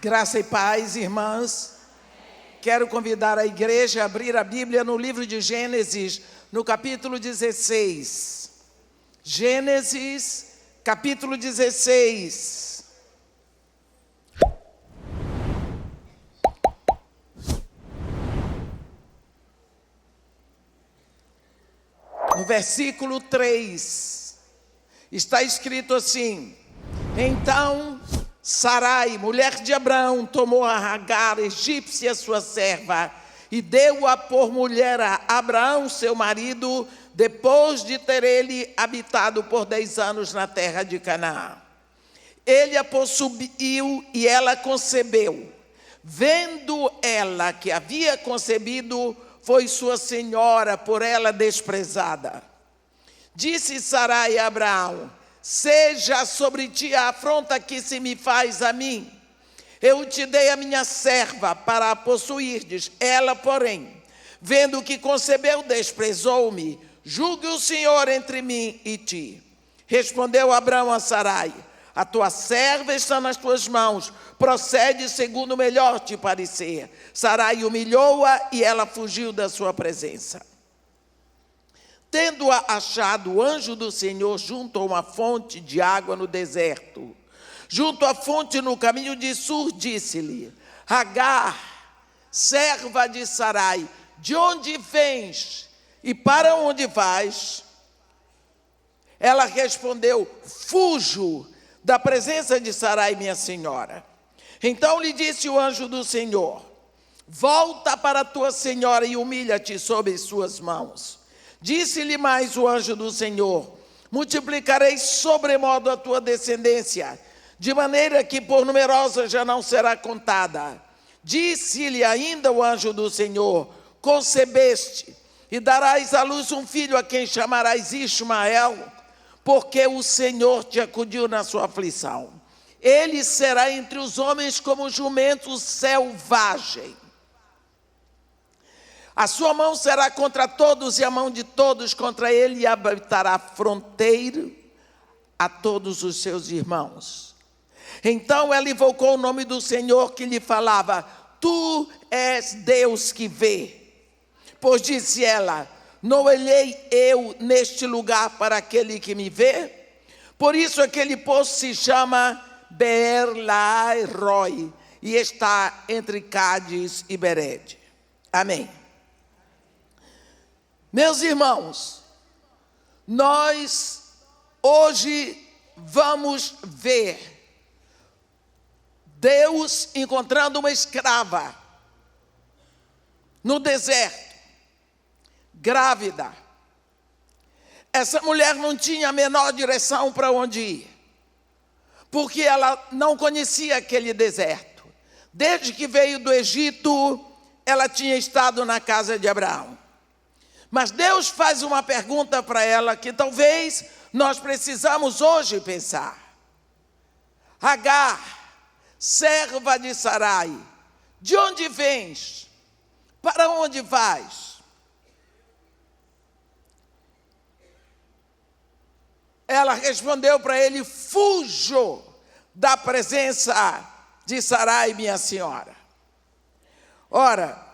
Graça e paz, irmãs. Quero convidar a igreja a abrir a Bíblia no livro de Gênesis, no capítulo 16. Gênesis, capítulo 16. No versículo 3, está escrito assim: Então Sarai, mulher de Abraão, tomou a Agar, egípcia, sua serva, e deu-a por mulher a Abraão, seu marido, depois de ter ele habitado por 10 anos na terra de Canaã. Ele a possuiu e ela concebeu. Vendo ela que havia concebido, foi sua senhora por ela desprezada. Disse Sarai a Abraão: Seja sobre ti a afronta que se me faz a mim. Eu te dei a minha serva para a possuirdes. Ela, porém, vendo que concebeu, desprezou-me. Julgue o Senhor entre mim e ti. Respondeu Abraão a Sarai: A tua serva está nas tuas mãos. Procede segundo o melhor te parecer. Sarai humilhou-a e ela fugiu da sua presença. Tendo-a achado, o anjo do Senhor junto a uma fonte de água no deserto, junto à fonte no caminho de Sur, disse-lhe: Agar, serva de Sarai, de onde vens e para onde vais? Ela respondeu: Fujo da presença de Sarai, minha senhora. Então lhe disse o anjo do Senhor: Volta para tua senhora e humilha-te sob suas mãos. Disse-lhe mais o anjo do Senhor: Multiplicarei sobremodo a tua descendência, de maneira que por numerosa já não será contada. Disse-lhe ainda o anjo do Senhor: Concebeste e darás à luz um filho, a quem chamarás Ismael, porque o Senhor te acudiu na sua aflição. Ele será entre os homens como jumento selvagem. A sua mão será contra todos e a mão de todos contra ele, e habitará fronteiro a todos os seus irmãos. Então ela invocou o nome do Senhor que lhe falava: Tu és Deus que vê. Pois disse ela: Não olhei eu neste lugar para aquele que me vê? Por isso aquele poço se chama Beer-lahai-roi e está entre Cádiz e Bered. Amém. Meus irmãos, nós hoje vamos ver Deus encontrando uma escrava no deserto, grávida. Essa mulher não tinha a menor direção para onde ir, porque ela não conhecia aquele deserto. Desde que veio do Egito, ela tinha estado na casa de Abraão. Mas Deus faz uma pergunta para ela que talvez nós precisamos hoje pensar. Agar, serva de Sarai, de onde vens? Para onde vais? Ela respondeu para ele: Fujo da presença de Sarai, minha senhora. Ora,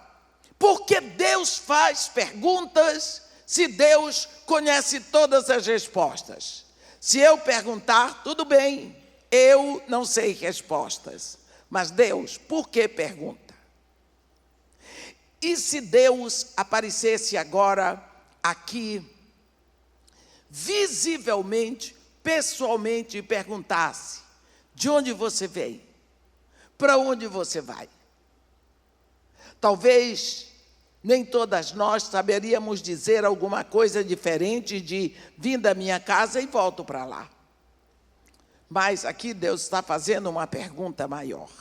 por que Deus faz perguntas se Deus conhece todas as respostas? Se eu perguntar, tudo bem, eu não sei respostas. Mas Deus, por que pergunta? E se Deus aparecesse agora aqui, visivelmente, pessoalmente, e perguntasse: de onde você veio? Para onde você vai? Talvez nem todas nós saberíamos dizer alguma coisa diferente de vim da minha casa e volto para lá. Mas aqui Deus está fazendo uma pergunta maior.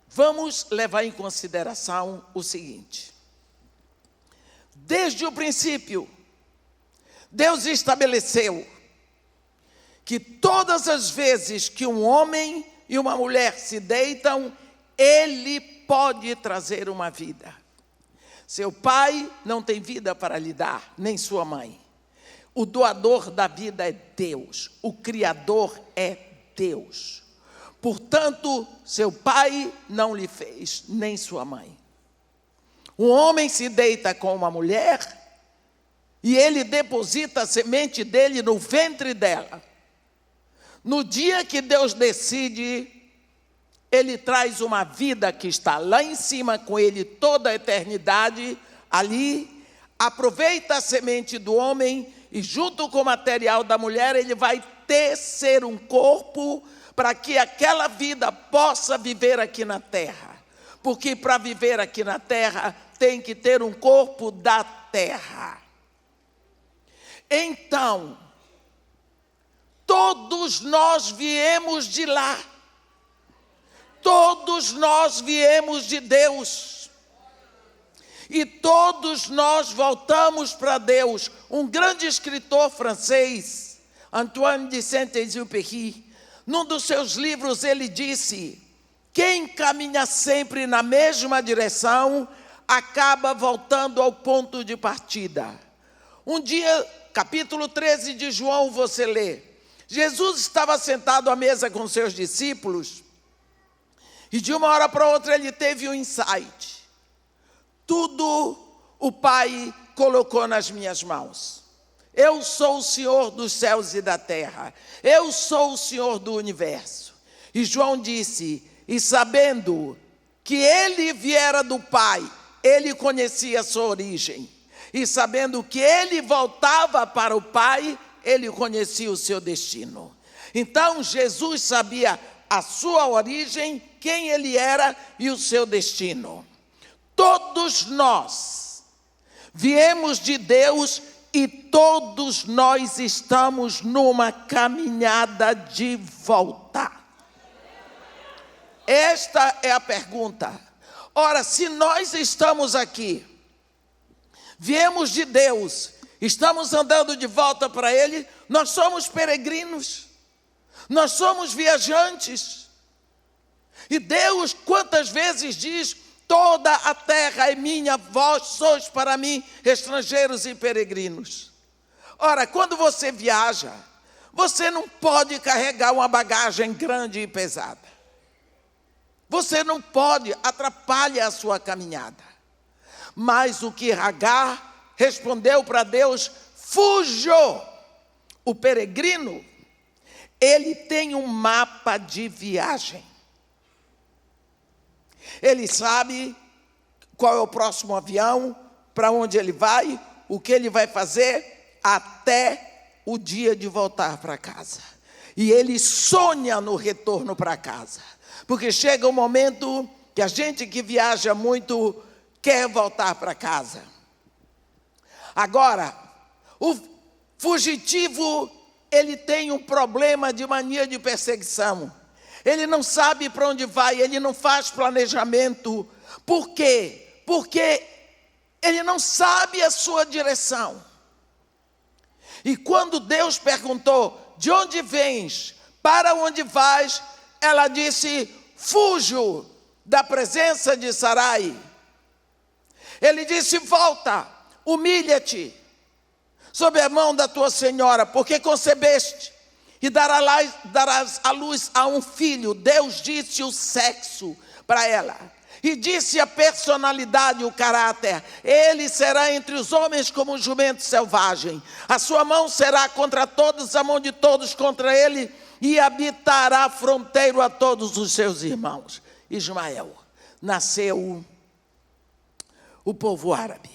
Vamos levar em consideração o seguinte: desde o princípio, Deus estabeleceu que todas as vezes que um homem e uma mulher se deitam, Ele pode trazer uma vida. Seu pai não tem vida para lhe dar, nem sua mãe. O doador da vida é Deus, o Criador é Deus. Portanto, seu pai não lhe fez, nem sua mãe. Um homem se deita com uma mulher e ele deposita a semente dele no ventre dela. No dia que Deus decide, ele traz uma vida que está lá em cima com ele toda a eternidade, ali, aproveita a semente do homem e junto com o material da mulher, ele vai tecer um corpo para que aquela vida possa viver aqui na terra. Porque para viver aqui na terra, tem que ter um corpo da terra. Então, todos nós viemos de lá. Todos nós viemos de Deus. E todos nós voltamos para Deus. Um grande escritor francês, Antoine de Saint-Exupéry, num dos seus livros ele disse: quem caminha sempre na mesma direção, acaba voltando ao ponto de partida. Um dia, capítulo 13 de João, você lê. Jesus estava sentado à mesa com seus discípulos e de uma hora para outra ele teve um insight. Tudo o Pai colocou nas minhas mãos. Eu sou o Senhor dos céus e da terra. Eu sou o Senhor do universo. E João disse, e sabendo que ele viera do Pai, ele conhecia a sua origem. E sabendo que ele voltava para o Pai, ele conhecia o seu destino. Então Jesus sabia a sua origem, quem ele era e o seu destino. Todos nós viemos de Deus e todos nós estamos numa caminhada de volta. Esta é a pergunta. Ora, se nós estamos aqui, viemos de Deus, estamos andando de volta para Ele, nós somos peregrinos, nós somos viajantes. E Deus quantas vezes diz, toda a terra é minha, vós sois para mim estrangeiros e peregrinos. Ora, quando você viaja, você não pode carregar uma bagagem grande e pesada. Você não pode, atrapalha a sua caminhada. Mas o que Agar respondeu para Deus, fujam. O peregrino, ele tem um mapa de viagem. Ele sabe qual é o próximo avião, para onde ele vai, o que ele vai fazer, até o dia de voltar para casa. E ele sonha no retorno para casa. Porque chega um momento que a gente que viaja muito quer voltar para casa. Agora, o fugitivo, ele tem um problema de mania de perseguição. Ele não sabe para onde vai, ele não faz planejamento. Por quê? Porque ele não sabe a sua direção. E quando Deus perguntou, de onde vens, para onde vais, ela disse, fujo da presença de Sarai. Ele disse, volta, humilha-te sob a mão da tua senhora, porque concebeste e darás à luz a um filho. Deus disse o sexo para ela. E disse a personalidade, o caráter. Ele será entre os homens como um jumento selvagem. A sua mão será contra todos, a mão de todos contra ele. E habitará fronteiro a todos os seus irmãos. Ismael. Nasceu o povo árabe.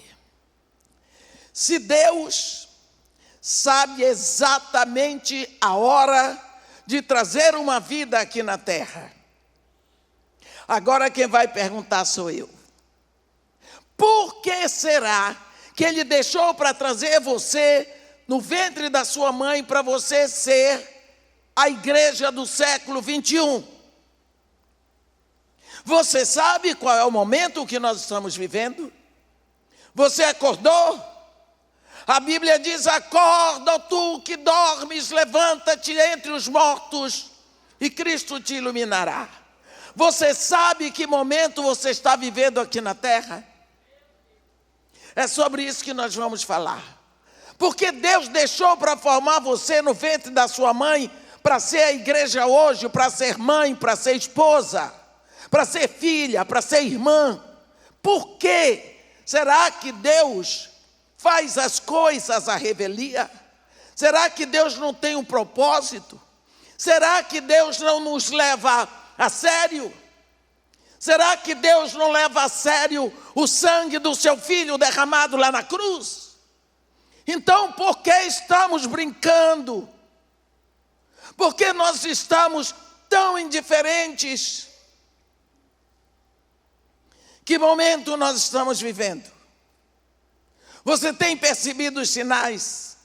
Se Deus sabe exatamente a hora de trazer uma vida aqui na terra, agora quem vai perguntar sou eu. Por que será que Ele deixou para trazer você no ventre da sua mãe para você ser a igreja do século 21? Você sabe qual é o momento que nós estamos vivendo? Você acordou? A Bíblia diz, acorda tu que dormes, levanta-te entre os mortos e Cristo te iluminará. Você sabe que momento você está vivendo aqui na terra? É sobre isso que nós vamos falar. Porque Deus deixou para formar você no ventre da sua mãe para ser a igreja hoje, para ser mãe, para ser esposa, para ser filha, para ser irmã. Por quê? Será que Deus faz as coisas à revelia? Será que Deus não tem um propósito? Será que Deus não nos leva a sério? Será que Deus não leva a sério o sangue do seu filho derramado lá na cruz? Então, por que estamos brincando? Por que nós estamos tão indiferentes? Que momento nós estamos vivendo? Você tem percebido os sinais?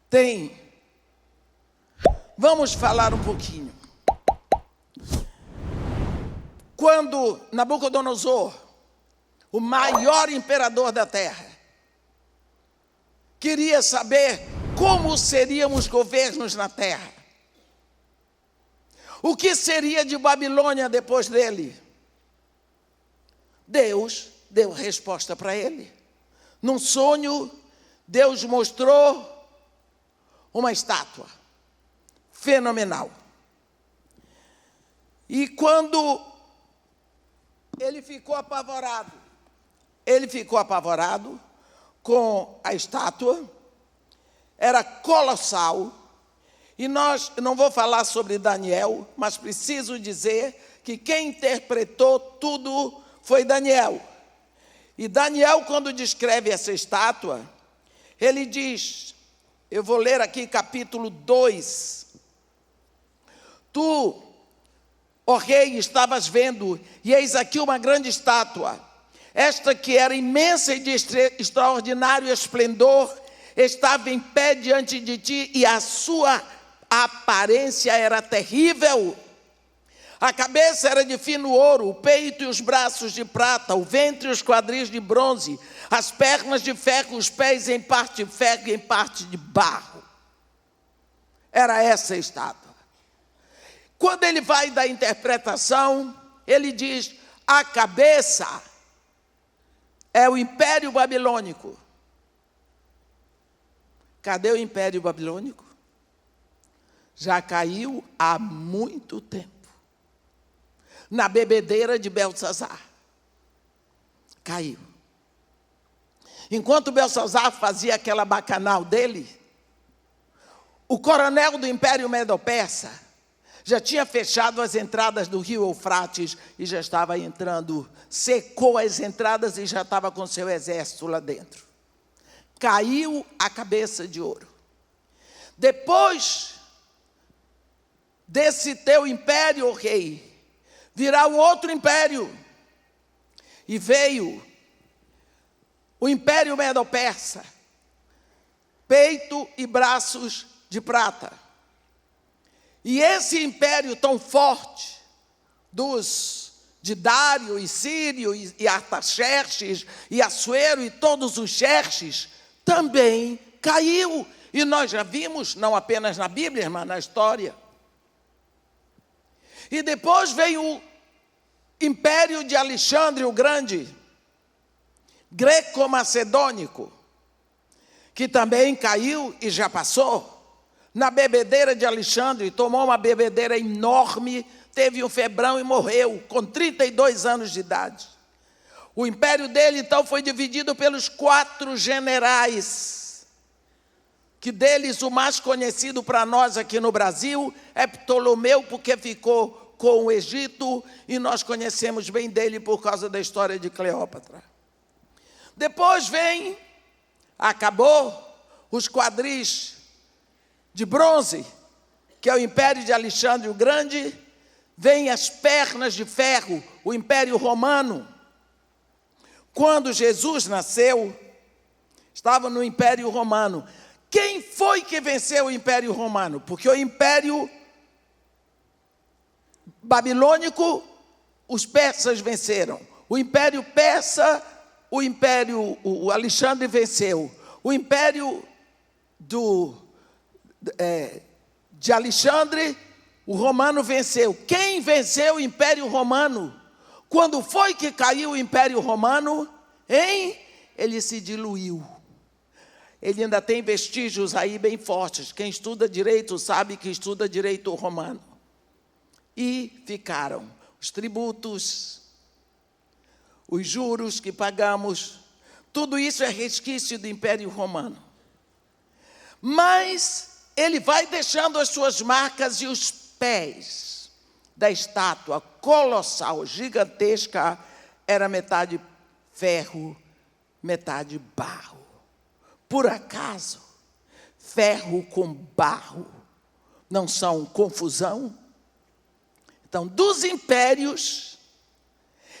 Tem. Vamos falar um pouquinho. Quando Nabucodonosor, o maior imperador da terra, queria saber como seriam os governos na terra, o que seria de Babilônia depois dele, Deus deu resposta para ele. Num sonho, Deus mostrou uma estátua fenomenal. E quando ele ficou apavorado com a estátua, era colossal. E não vou falar sobre Daniel, mas preciso dizer que quem interpretou tudo foi Daniel. E Daniel, quando descreve essa estátua, ele diz, eu vou ler aqui capítulo 2. Tu, ó rei, estavas vendo, e eis aqui uma grande estátua. Esta que era imensa e de extraordinário esplendor, estava em pé diante de ti, e a sua aparência era terrível. A cabeça era de fino ouro, o peito e os braços de prata, o ventre e os quadris de bronze, as pernas de ferro, os pés em parte de ferro e em parte de barro. Era essa a estátua. Quando ele vai dar a interpretação, ele diz, a cabeça é o Império Babilônico. Cadê o Império Babilônico? Já caiu há muito tempo. Na bebedeira de Belsazar. Caiu. Enquanto Belsazar fazia aquela bacanal dele, o coronel do Império Medo-Persa já tinha fechado as entradas do rio Eufrates e já estava entrando, secou as entradas e já estava com seu exército lá dentro. Caiu a cabeça de ouro. Depois desse teu império, rei, virá um outro império. E veio o Império Medo-Persa, peito e braços de prata. E esse império tão forte, de Dário e Sírio e Artaxerxes e Assuero e todos os Xerxes, também caiu. E nós já vimos, não apenas na Bíblia, mas na história. E depois veio o Império de Alexandre o Grande, greco-macedônico, que também caiu e já passou. Na bebedeira de Alexandre, tomou uma bebedeira enorme, teve um febrão e morreu, com 32 anos de idade. O império dele, então, foi dividido pelos 4 generais, que deles o mais conhecido para nós aqui no Brasil é Ptolomeu, porque ficou com o Egito, e nós conhecemos bem dele por causa da história de Cleópatra. Depois acabou os quadris de bronze, que é o Império de Alexandre o Grande, vem as pernas de ferro, o Império Romano. Quando Jesus nasceu, estava no Império Romano. Quem foi que venceu o Império Romano? Porque o Império Babilônico, os persas venceram. O Império Persa, o Alexandre venceu. O Império de Alexandre, o Romano venceu. Quem venceu o Império Romano? Quando foi que caiu o Império Romano? Ele se diluiu. ele ainda tem vestígios aí bem fortes. Quem estuda direito sabe que estuda direito romano. E ficaram os tributos, os juros que pagamos, tudo isso é resquício do Império Romano. Mas ele vai deixando as suas marcas e os pés da estátua colossal, gigantesca, era metade ferro, metade barro. Por acaso, ferro com barro não são confusão? Então, dos impérios,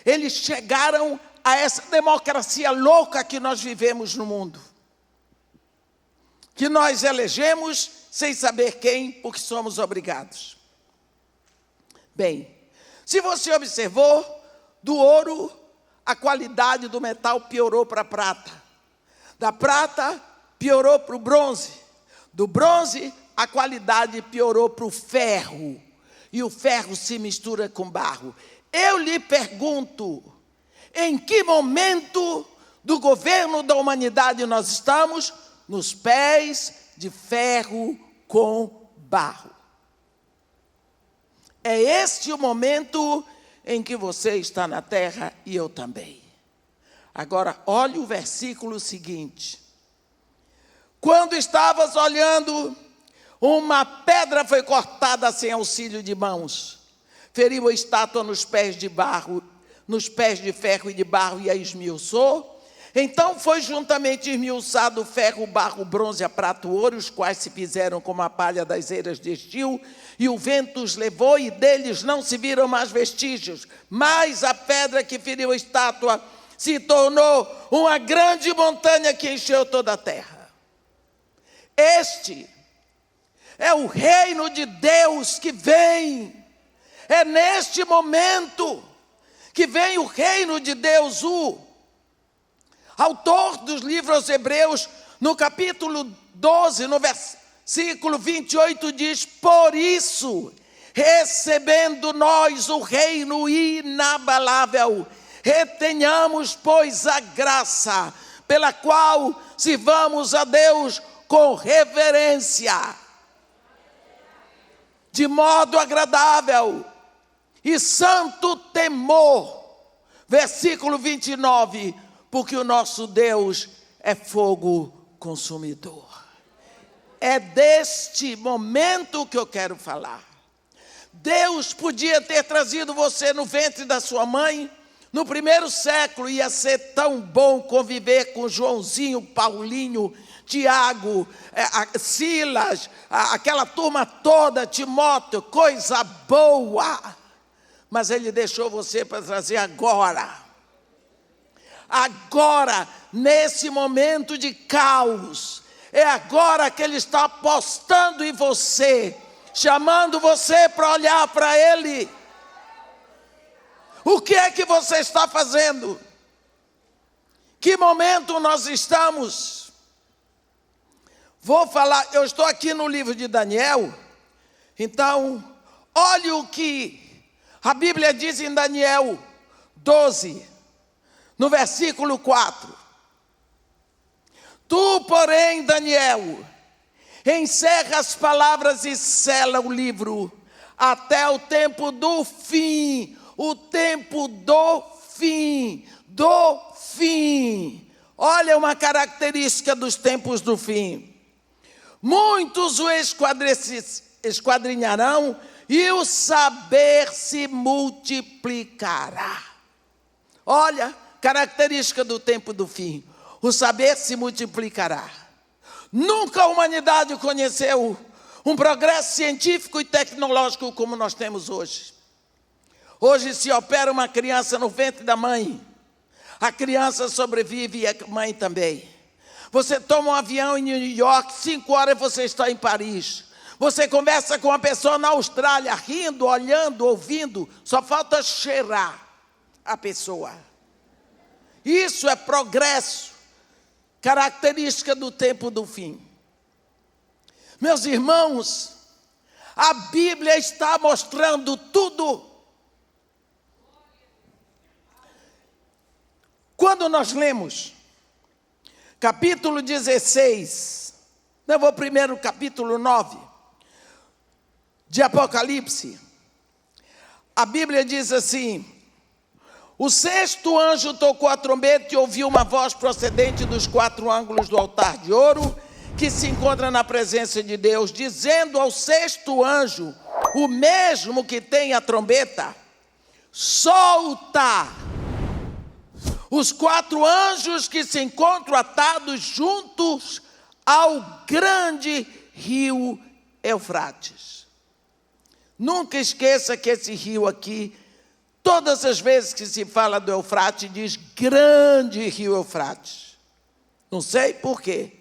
eles chegaram a essa democracia louca que nós vivemos no mundo. Que nós elegemos sem saber quem, porque somos obrigados. Bem, se você observou, do ouro, a qualidade do metal piorou para a prata. Da prata, piorou para o bronze. Do bronze, a qualidade piorou para o ferro. E o ferro se mistura com barro. Eu lhe pergunto, em que momento do governo da humanidade nós estamos? Nos pés de ferro com barro. É este o momento em que você está na terra e eu também. Agora, olhe o versículo seguinte. Quando estavas olhando, uma pedra foi cortada sem auxílio de mãos. Feriu a estátua nos pés de barro, nos pés de ferro e de barro e a esmiuçou. Então foi juntamente esmiuçado o ferro, o barro, o bronze, a prata, o ouro, os quais se fizeram como a palha das eiras de estio, e o vento os levou, e deles não se viram mais vestígios. Mas a pedra que feriu a estátua se tornou uma grande montanha que encheu toda a terra. Este é o reino de Deus que vem. É neste momento que vem o reino de Deus. O autor dos livros Hebreus, no capítulo 12, no versículo 28, diz: por isso, recebendo nós o reino inabalável, retenhamos, pois, a graça, pela qual sirvamos a Deus com reverência, de modo agradável e santo temor. Versículo 29, porque o nosso Deus é fogo consumidor. É deste momento que eu quero falar. Deus podia ter trazido você no ventre da sua mãe, no primeiro século. Ia ser tão bom conviver com Joãozinho, Paulinho, Tiago, Silas, aquela turma toda, Timóteo, coisa boa. Mas ele deixou você para trazer agora. Agora, nesse momento de caos, é agora que ele está apostando em você, chamando você para olhar para ele. O que é que você está fazendo? Que momento nós estamos? Vou falar, eu estou aqui no livro de Daniel, então, olhe o que a Bíblia diz em Daniel 12, no versículo 4. Tu, porém, Daniel, encerra as palavras e sela o livro até o tempo do fim. O tempo do fim. Do fim. Olha uma característica dos tempos do fim. Muitos o esquadrinharão e o saber se multiplicará. Olha, característica do tempo do fim. O saber se multiplicará. Nunca a humanidade conheceu um progresso científico e tecnológico como nós temos hoje. Hoje se opera uma criança no ventre da mãe. A criança sobrevive e a mãe também. Você toma um avião em New York, 5 horas você está em Paris. Você conversa com uma pessoa na Austrália, rindo, olhando, ouvindo. Só falta cheirar a pessoa. Isso é progresso. Característica do tempo do fim. Meus irmãos, a Bíblia está mostrando tudo. Quando nós lemos capítulo 16, eu vou primeiro capítulo 9 de Apocalipse. A Bíblia diz assim: o sexto anjo tocou a trombeta e ouviu uma voz procedente dos 4 ângulos do altar de ouro, que se encontra na presença de Deus, dizendo ao sexto anjo, o mesmo que tem a trombeta: solta os 4 anjos que se encontram atados juntos ao grande rio Eufrates. Nunca esqueça que esse rio aqui, todas as vezes que se fala do Eufrates, diz grande rio Eufrates. Não sei por quê.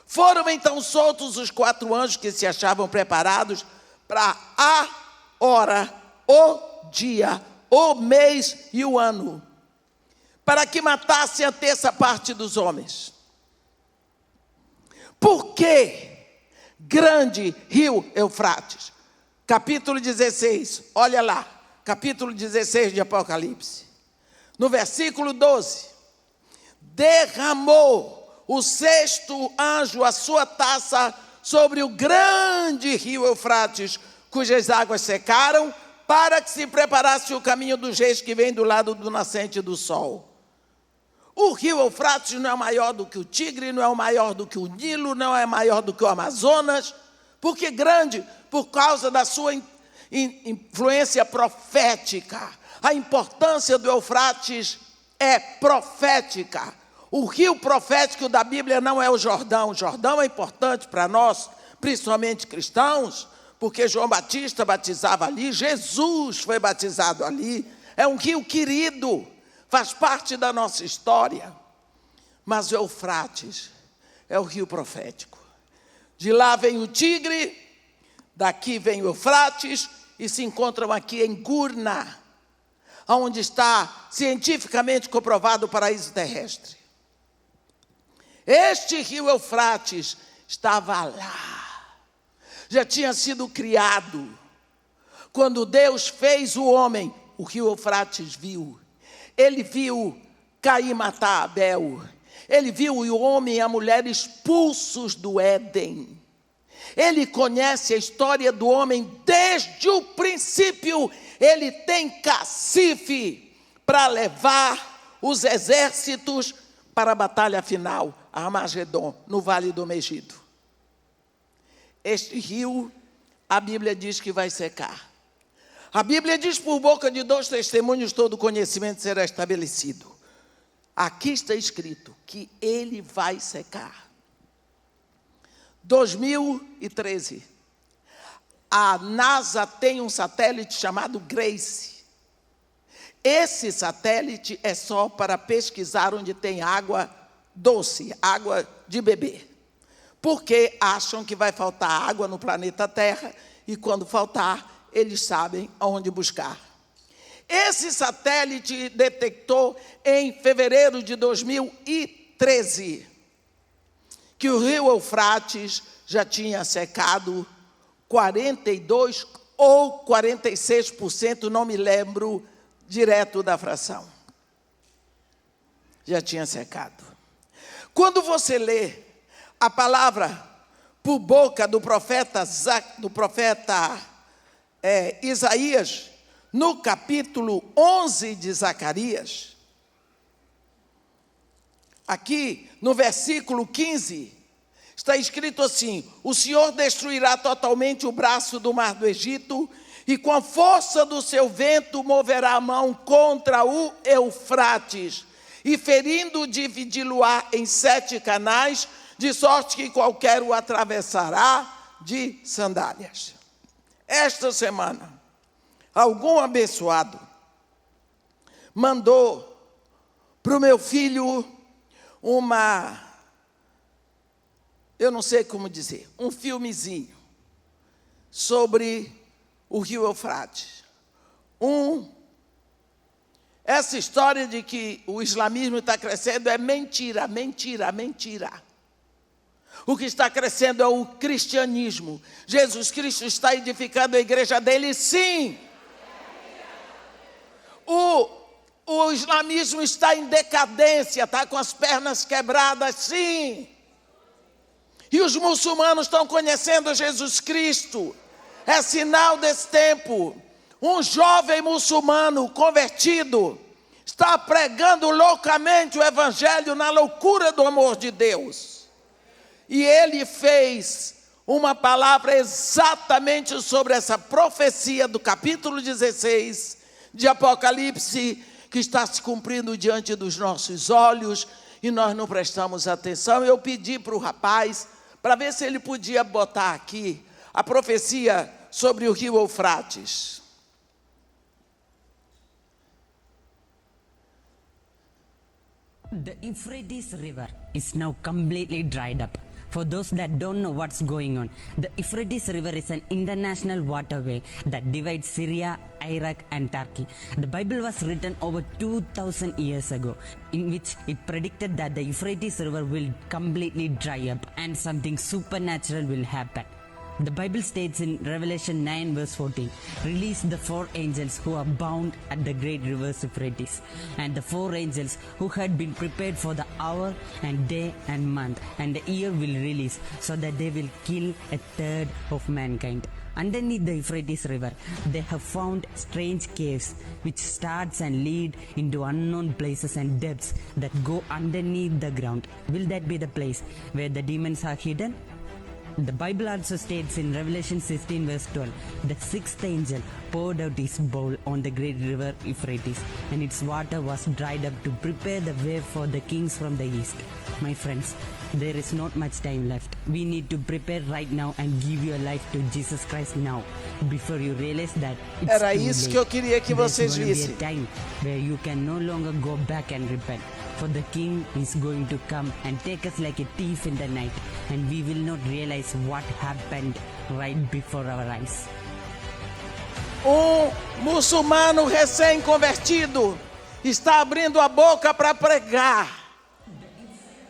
Foram então soltos os 4 anjos que se achavam preparados para a hora, o dia, o mês e o ano, para que matassem a terça parte dos homens. Por que grande rio Eufrates? Capítulo 16, olha lá, capítulo 16 de Apocalipse. No versículo 12, derramou o sexto anjo a sua taça sobre o grande rio Eufrates, cujas águas secaram, para que se preparasse o caminho dos reis que vem do lado do nascente do sol. O rio Eufrates não é maior do que o Tigre, não é maior do que o Nilo, não é maior do que o Amazonas. Por que grande? Por causa da sua influência profética. A importância do Eufrates é profética. O rio profético da Bíblia não é o Jordão. O Jordão é importante para nós, principalmente cristãos, porque João Batista batizava ali, Jesus foi batizado ali. É um rio querido, faz parte da nossa história. Mas o Eufrates é o rio profético. De lá vem o Tigre, daqui vem o Eufrates, e se encontram aqui em Gurna, onde está cientificamente comprovado o paraíso terrestre. Este rio Eufrates estava lá, já tinha sido criado. Quando Deus fez o homem, o rio Eufrates viu. Ele viu Caim matar Abel. Ele viu o homem e a mulher expulsos do Éden. Ele conhece a história do homem desde o princípio. Ele tem cacife para levar os exércitos para a batalha final, Armagedon, no Vale do Megido. Este rio, a Bíblia diz que vai secar. A Bíblia diz: por boca de 2 testemunhos todo conhecimento será estabelecido. Aqui está escrito que ele vai secar. 2013, a NASA tem um satélite chamado Grace. Esse satélite é só para pesquisar onde tem água doce, água de beber. Porque acham que vai faltar água no planeta Terra e quando faltar, eles sabem aonde buscar. Esse satélite detectou em fevereiro de 2013 que o rio Eufrates já tinha secado 42% ou 46%, não me lembro direto da fração. Já tinha secado. Quando você lê a palavra por boca do profeta Isaías, no capítulo 11 de Zacarias, aqui no versículo 15, está escrito assim: o Senhor destruirá totalmente o braço do mar do Egito e com a força do seu vento moverá a mão contra o Eufrates e ferindo dividi-lo-á em 7 canais, de sorte que qualquer o atravessará de sandálias. Esta semana, algum abençoado mandou para o meu filho eu não sei como dizer, um filmezinho sobre o rio Eufrates. Essa história de que o islamismo está crescendo é mentira, mentira, mentira. O que está crescendo é o cristianismo. Jesus Cristo está edificando a igreja dele, sim. O islamismo está em decadência, está com as pernas quebradas, sim. E os muçulmanos estão conhecendo Jesus Cristo. É sinal desse tempo. Um jovem muçulmano convertido está pregando loucamente o evangelho na loucura do amor de Deus. E ele fez uma palavra exatamente sobre essa profecia do capítulo 16 de Apocalipse, que está se cumprindo diante dos nossos olhos, e nós não prestamos atenção. Eu pedi para o rapaz, para ver se ele podia botar aqui a profecia sobre o rio Eufrates. The Euphrates River is now completely dried up. For those that don't know what's going on, the Euphrates River is an international waterway that divides Syria, Iraq and Turkey. The Bible was written over 2000 years ago, in which it predicted that the Euphrates River will completely dry up and something supernatural will happen. The Bible states in Revelation 9 verse 14, release the 4 angels who are bound at the great river Euphrates, and the 4 angels who had been prepared for the hour and day and month and the year will release, so that they will kill a third of mankind. Underneath the Euphrates River, they have found strange caves which starts and lead into unknown places and depths that go underneath the ground. Will that be the place where the demons are hidden? The Bible also states in Revelation 16 verse 12, the 6th angel poured out his bowl on the great river Euphrates, and its water was dried up to prepare the way for the kings from the east. My friends, there is not much time left. We need to prepare right now and give your life to Jesus Christ now, before you realize that it's Era too isso late. que eu queria que vocês There's going to vissem. be a time where you can no longer go back and repent. For the King is going to come and take us like a thief in the night, and we will not realize what happened right before our eyes. Muçulmano recém-convertido está abrindo a boca para pregar.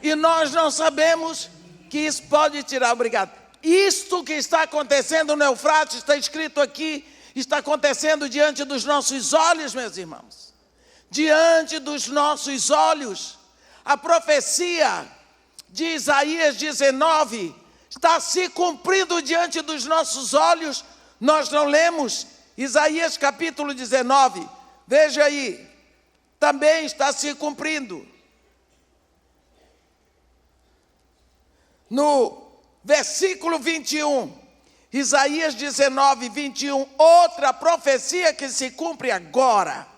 E nós não sabemos que isso pode tirar. Obrigado. Isto que está acontecendo no Eufrates, está escrito aqui, está acontecendo diante dos nossos olhos, meus irmãos. Diante dos nossos olhos. A profecia de Isaías 19 está se cumprindo diante dos nossos olhos. Nós não lemos Isaías capítulo 19. Veja aí, também está se cumprindo. No versículo 21, Isaías 19, 21, outra profecia que se cumpre agora.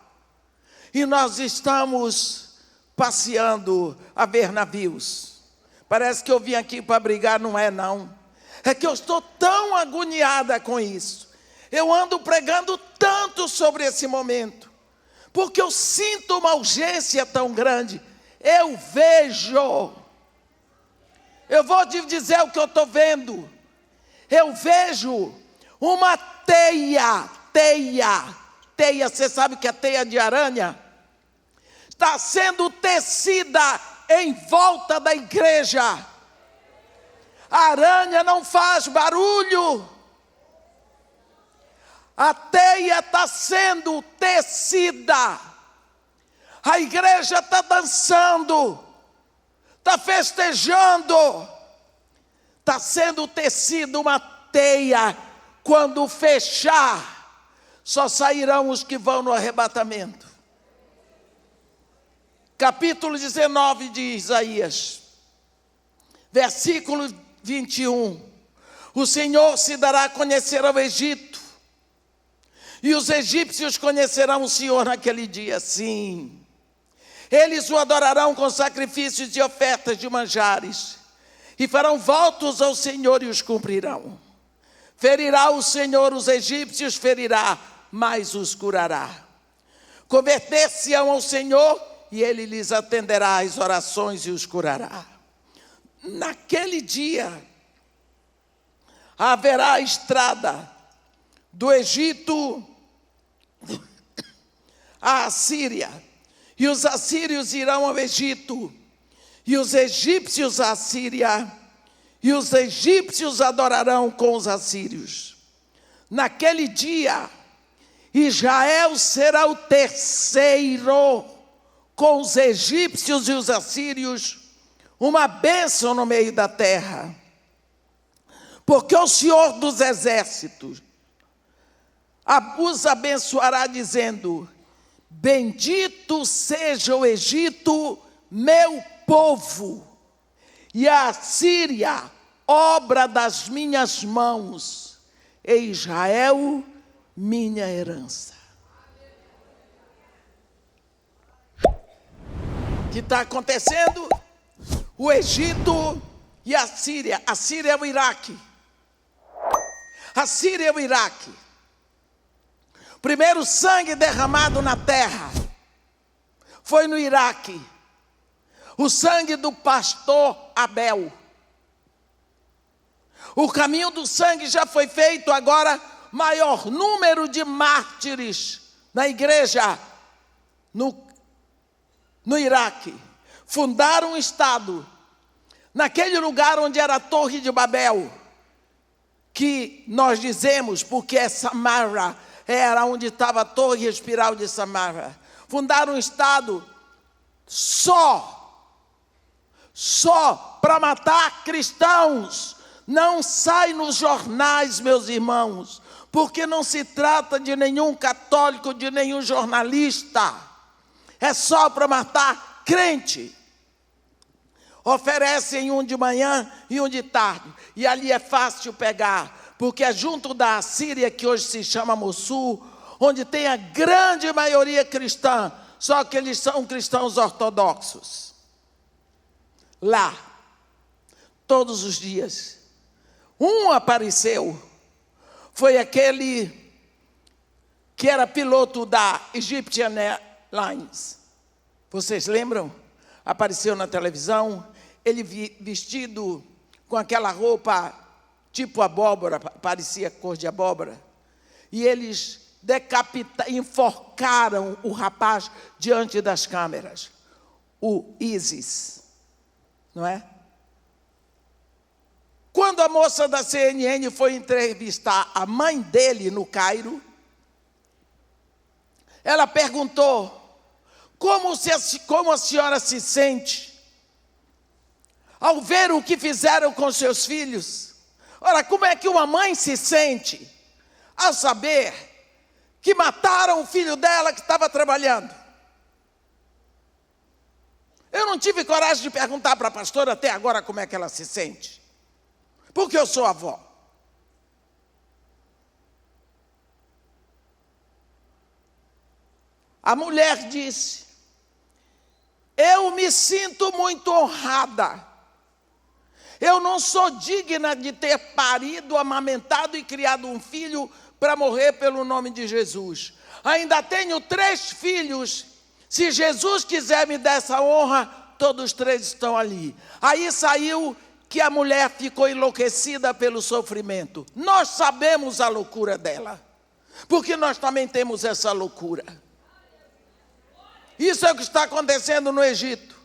E nós estamos passeando a ver navios. Parece que eu vim aqui para brigar, não é não. É que eu estou tão agoniada com isso. Eu ando pregando tanto sobre esse momento, porque eu sinto uma urgência tão grande. Eu vou te dizer o que eu estou vendo. Eu vejo uma teia, você sabe o que é teia de aranha? Está sendo tecida em volta da igreja. A aranha não faz barulho. A teia está sendo tecida. A igreja está dançando, está festejando. Está sendo tecida uma teia. Quando fechar, só sairão os que vão no arrebatamento. Capítulo 19 de Isaías, versículo 21. O Senhor se dará a conhecer ao Egito, e os egípcios conhecerão o Senhor naquele dia, sim. Eles o adorarão com sacrifícios e ofertas de manjares, e farão votos ao Senhor e os cumprirão. Ferirá o Senhor os egípcios, ferirá, mas os curará. Converter-se-ão ao Senhor, e Ele lhes atenderá as orações e os curará. Naquele dia, haverá estrada do Egito à Assíria, e os assírios irão ao Egito, e os egípcios à Síria, e os egípcios adorarão com os assírios. Naquele dia, Israel será o terceiro, com os egípcios e os assírios, uma bênção no meio da terra. Porque o Senhor dos exércitos os abençoará, dizendo: bendito seja o Egito, meu povo, e a Síria, obra das minhas mãos, e Israel, minha herança. O que está acontecendo? O Egito e a Síria. A Síria é o Iraque. A Síria é o Iraque. Primeiro sangue derramado na terra foi no Iraque. O sangue do pastor Abel. O caminho do sangue já foi feito, agora maior número de mártires na igreja no Iraque. Fundaram um estado naquele lugar onde era a Torre de Babel, que nós dizemos porque é Samara, era onde estava a torre espiral de Samara. Fundaram um estado só para matar cristãos. Não sai nos jornais, meus irmãos, porque não se trata de nenhum católico, de nenhum jornalista. É só para matar crente. Oferecem um de manhã e um de tarde. E ali é fácil pegar, porque é junto da Síria, que hoje se chama Mossul, onde tem a grande maioria cristã, só que eles são cristãos ortodoxos. Lá, todos os dias, um apareceu, foi aquele que era piloto da Egyptian Airlines. Vocês lembram? Apareceu na televisão, ele vestido com aquela roupa tipo abóbora, parecia cor de abóbora. E eles enforcaram o rapaz diante das câmeras. O ISIS, não é? Quando a moça da CNN foi entrevistar a mãe dele no Cairo, ela perguntou: como a senhora se sente ao ver o que fizeram com seus filhos? Ora, como é que uma mãe se sente ao saber que mataram o filho dela que estava trabalhando? Eu não tive coragem de perguntar para a pastora até agora como é que ela se sente, porque eu sou avó. A mulher disse: eu me sinto muito honrada. Eu não sou digna de ter parido, amamentado e criado um filho para morrer pelo nome de Jesus. Ainda tenho 3 filhos. Se Jesus quiser me dar essa honra, todos 3 estão ali. Aí saiu que a mulher ficou enlouquecida pelo sofrimento. Nós sabemos a loucura dela, porque nós também temos essa loucura. Isso é o que está acontecendo no Egito.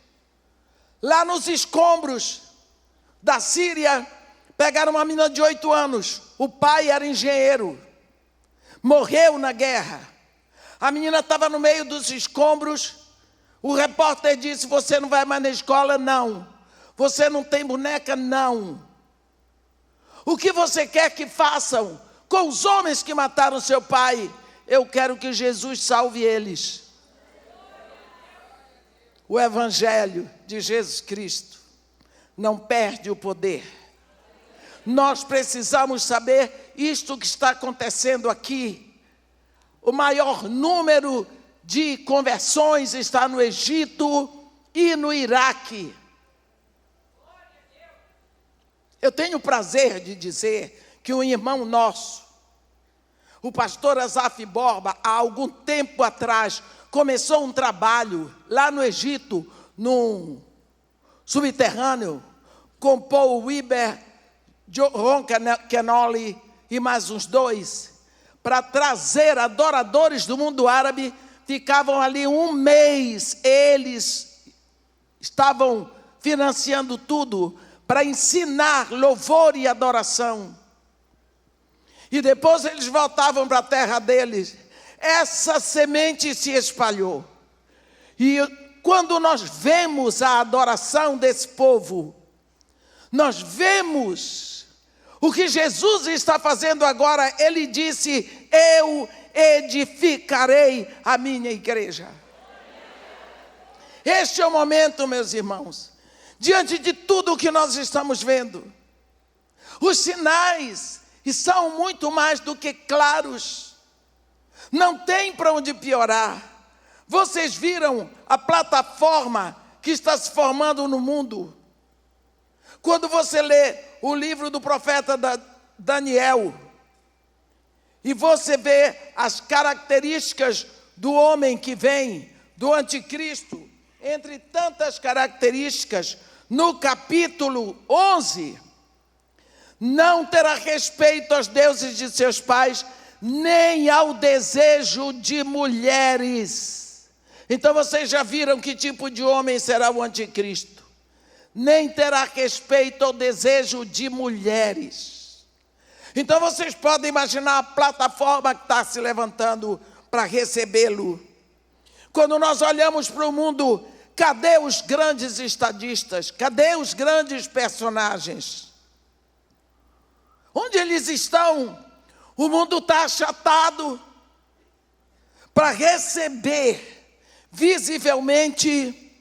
Lá nos escombros da Síria, pegaram uma menina de 8 anos. O pai era engenheiro. Morreu na guerra. A menina estava no meio dos escombros. O repórter disse: você não vai mais na escola? Não. Você não tem boneca? Não. O que você quer que façam com os homens que mataram seu pai? Eu quero que Jesus salve eles. O Evangelho de Jesus Cristo não perde o poder. Nós precisamos saber isto que está acontecendo aqui. O maior número de conversões está no Egito e no Iraque. Eu tenho o prazer de dizer que um irmão nosso, o pastor Asaf Borba, há algum tempo atrás, começou um trabalho lá no Egito, num subterrâneo, com Paul Weber, Ron Kenoly e mais uns 2, para trazer adoradores do mundo árabe. Ficavam ali um mês, eles estavam financiando tudo para ensinar louvor e adoração. E depois eles voltavam para a terra deles. essa semente se espalhou. E quando nós vemos a adoração desse povo, nós vemos o que Jesus está fazendo agora. Ele disse: eu edificarei a minha igreja. Este é o momento, meus irmãos, diante de tudo o que nós estamos vendo, os sinais são muito mais do que claros, não tem para onde piorar. Vocês viram a plataforma que está se formando no mundo? Quando você lê o livro do profeta Daniel, e você vê as características do homem que vem, do anticristo, entre tantas características, no capítulo 11, não terá respeito aos deuses de seus pais, nem ao desejo de mulheres. Então vocês já viram que tipo de homem será o anticristo. Nem terá respeito ao desejo de mulheres. Então vocês podem imaginar a plataforma que está se levantando para recebê-lo. Quando nós olhamos para o mundo, cadê os grandes estadistas? Cadê os grandes personagens? Onde eles estão? O mundo está achatado para receber visivelmente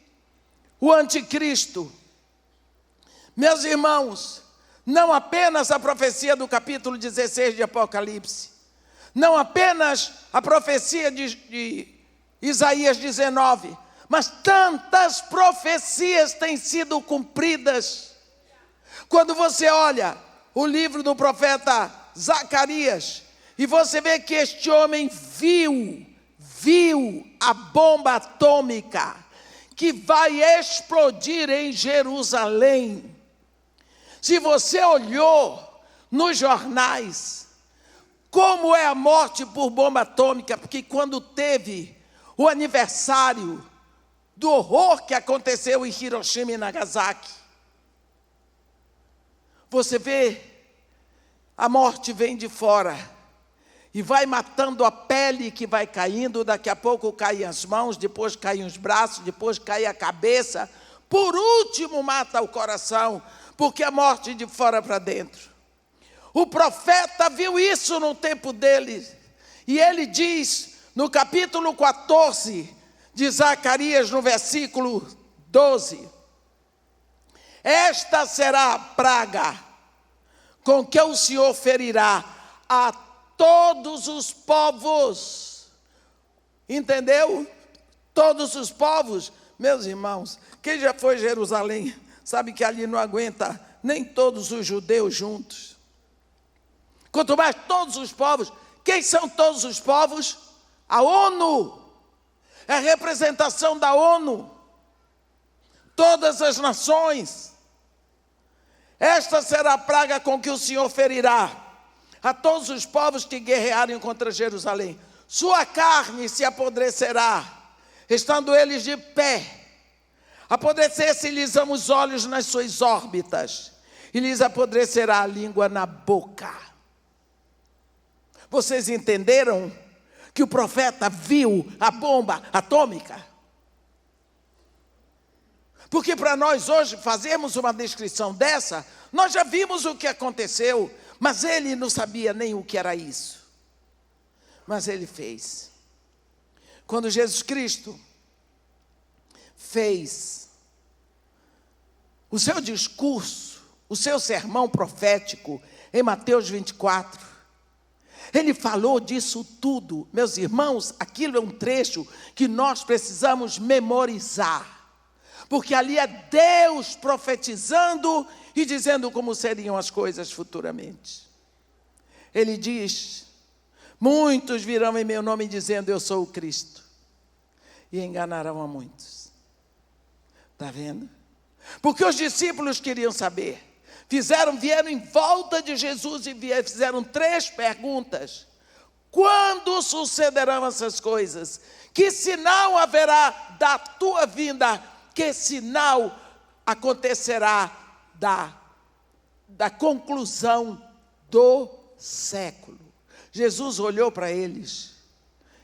o anticristo. Meus irmãos, não apenas a profecia do capítulo 16 de Apocalipse, não apenas a profecia de Isaías 19, mas tantas profecias têm sido cumpridas. Quando você olha o livro do profeta Zacarias, e você vê que este homem viu a bomba atômica que vai explodir em Jerusalém. Se você olhou nos jornais, como é a morte por bomba atômica, porque quando teve o aniversário do horror que aconteceu em Hiroshima e Nagasaki, você vê, a morte vem de fora e vai matando a pele que vai caindo, daqui a pouco caem as mãos, depois caem os braços, depois cai a cabeça, por último mata o coração, porque a morte de fora para dentro. O profeta viu isso no tempo dele, e ele diz no capítulo 14 de Zacarias, no versículo 12, esta será a praga com que o Senhor ferirá a todos os povos. Entendeu? Todos os povos. Meus irmãos, quem já foi a Jerusalém sabe que ali não aguenta nem todos os judeus juntos. Quanto mais todos os povos. Quem são todos os povos? A ONU. É a representação da ONU. Todas as nações. Esta será a praga com que o Senhor ferirá a todos os povos que guerrearem contra Jerusalém. Sua carne se apodrecerá, estando eles de pé. Apodrecer-se-lhes os olhos nas suas órbitas, e lhes apodrecerá a língua na boca. Vocês entenderam que o profeta viu a bomba atômica? Porque para nós hoje fazermos uma descrição dessa, nós já vimos o que aconteceu, mas ele não sabia nem o que era isso. Mas ele fez. Quando Jesus Cristo fez o seu discurso, o seu sermão profético em Mateus 24, ele falou disso tudo. Meus irmãos, aquilo é um trecho que nós precisamos memorizar. Porque ali é Deus profetizando e dizendo como seriam as coisas futuramente. Ele diz: muitos virão em meu nome dizendo eu sou o Cristo, e enganarão a muitos. Está vendo? Porque os discípulos queriam saber. Vieram em volta de Jesus e fizeram 3 perguntas. Quando sucederão essas coisas? Que sinal haverá da tua vinda? Que sinal acontecerá da conclusão do século? Jesus olhou para eles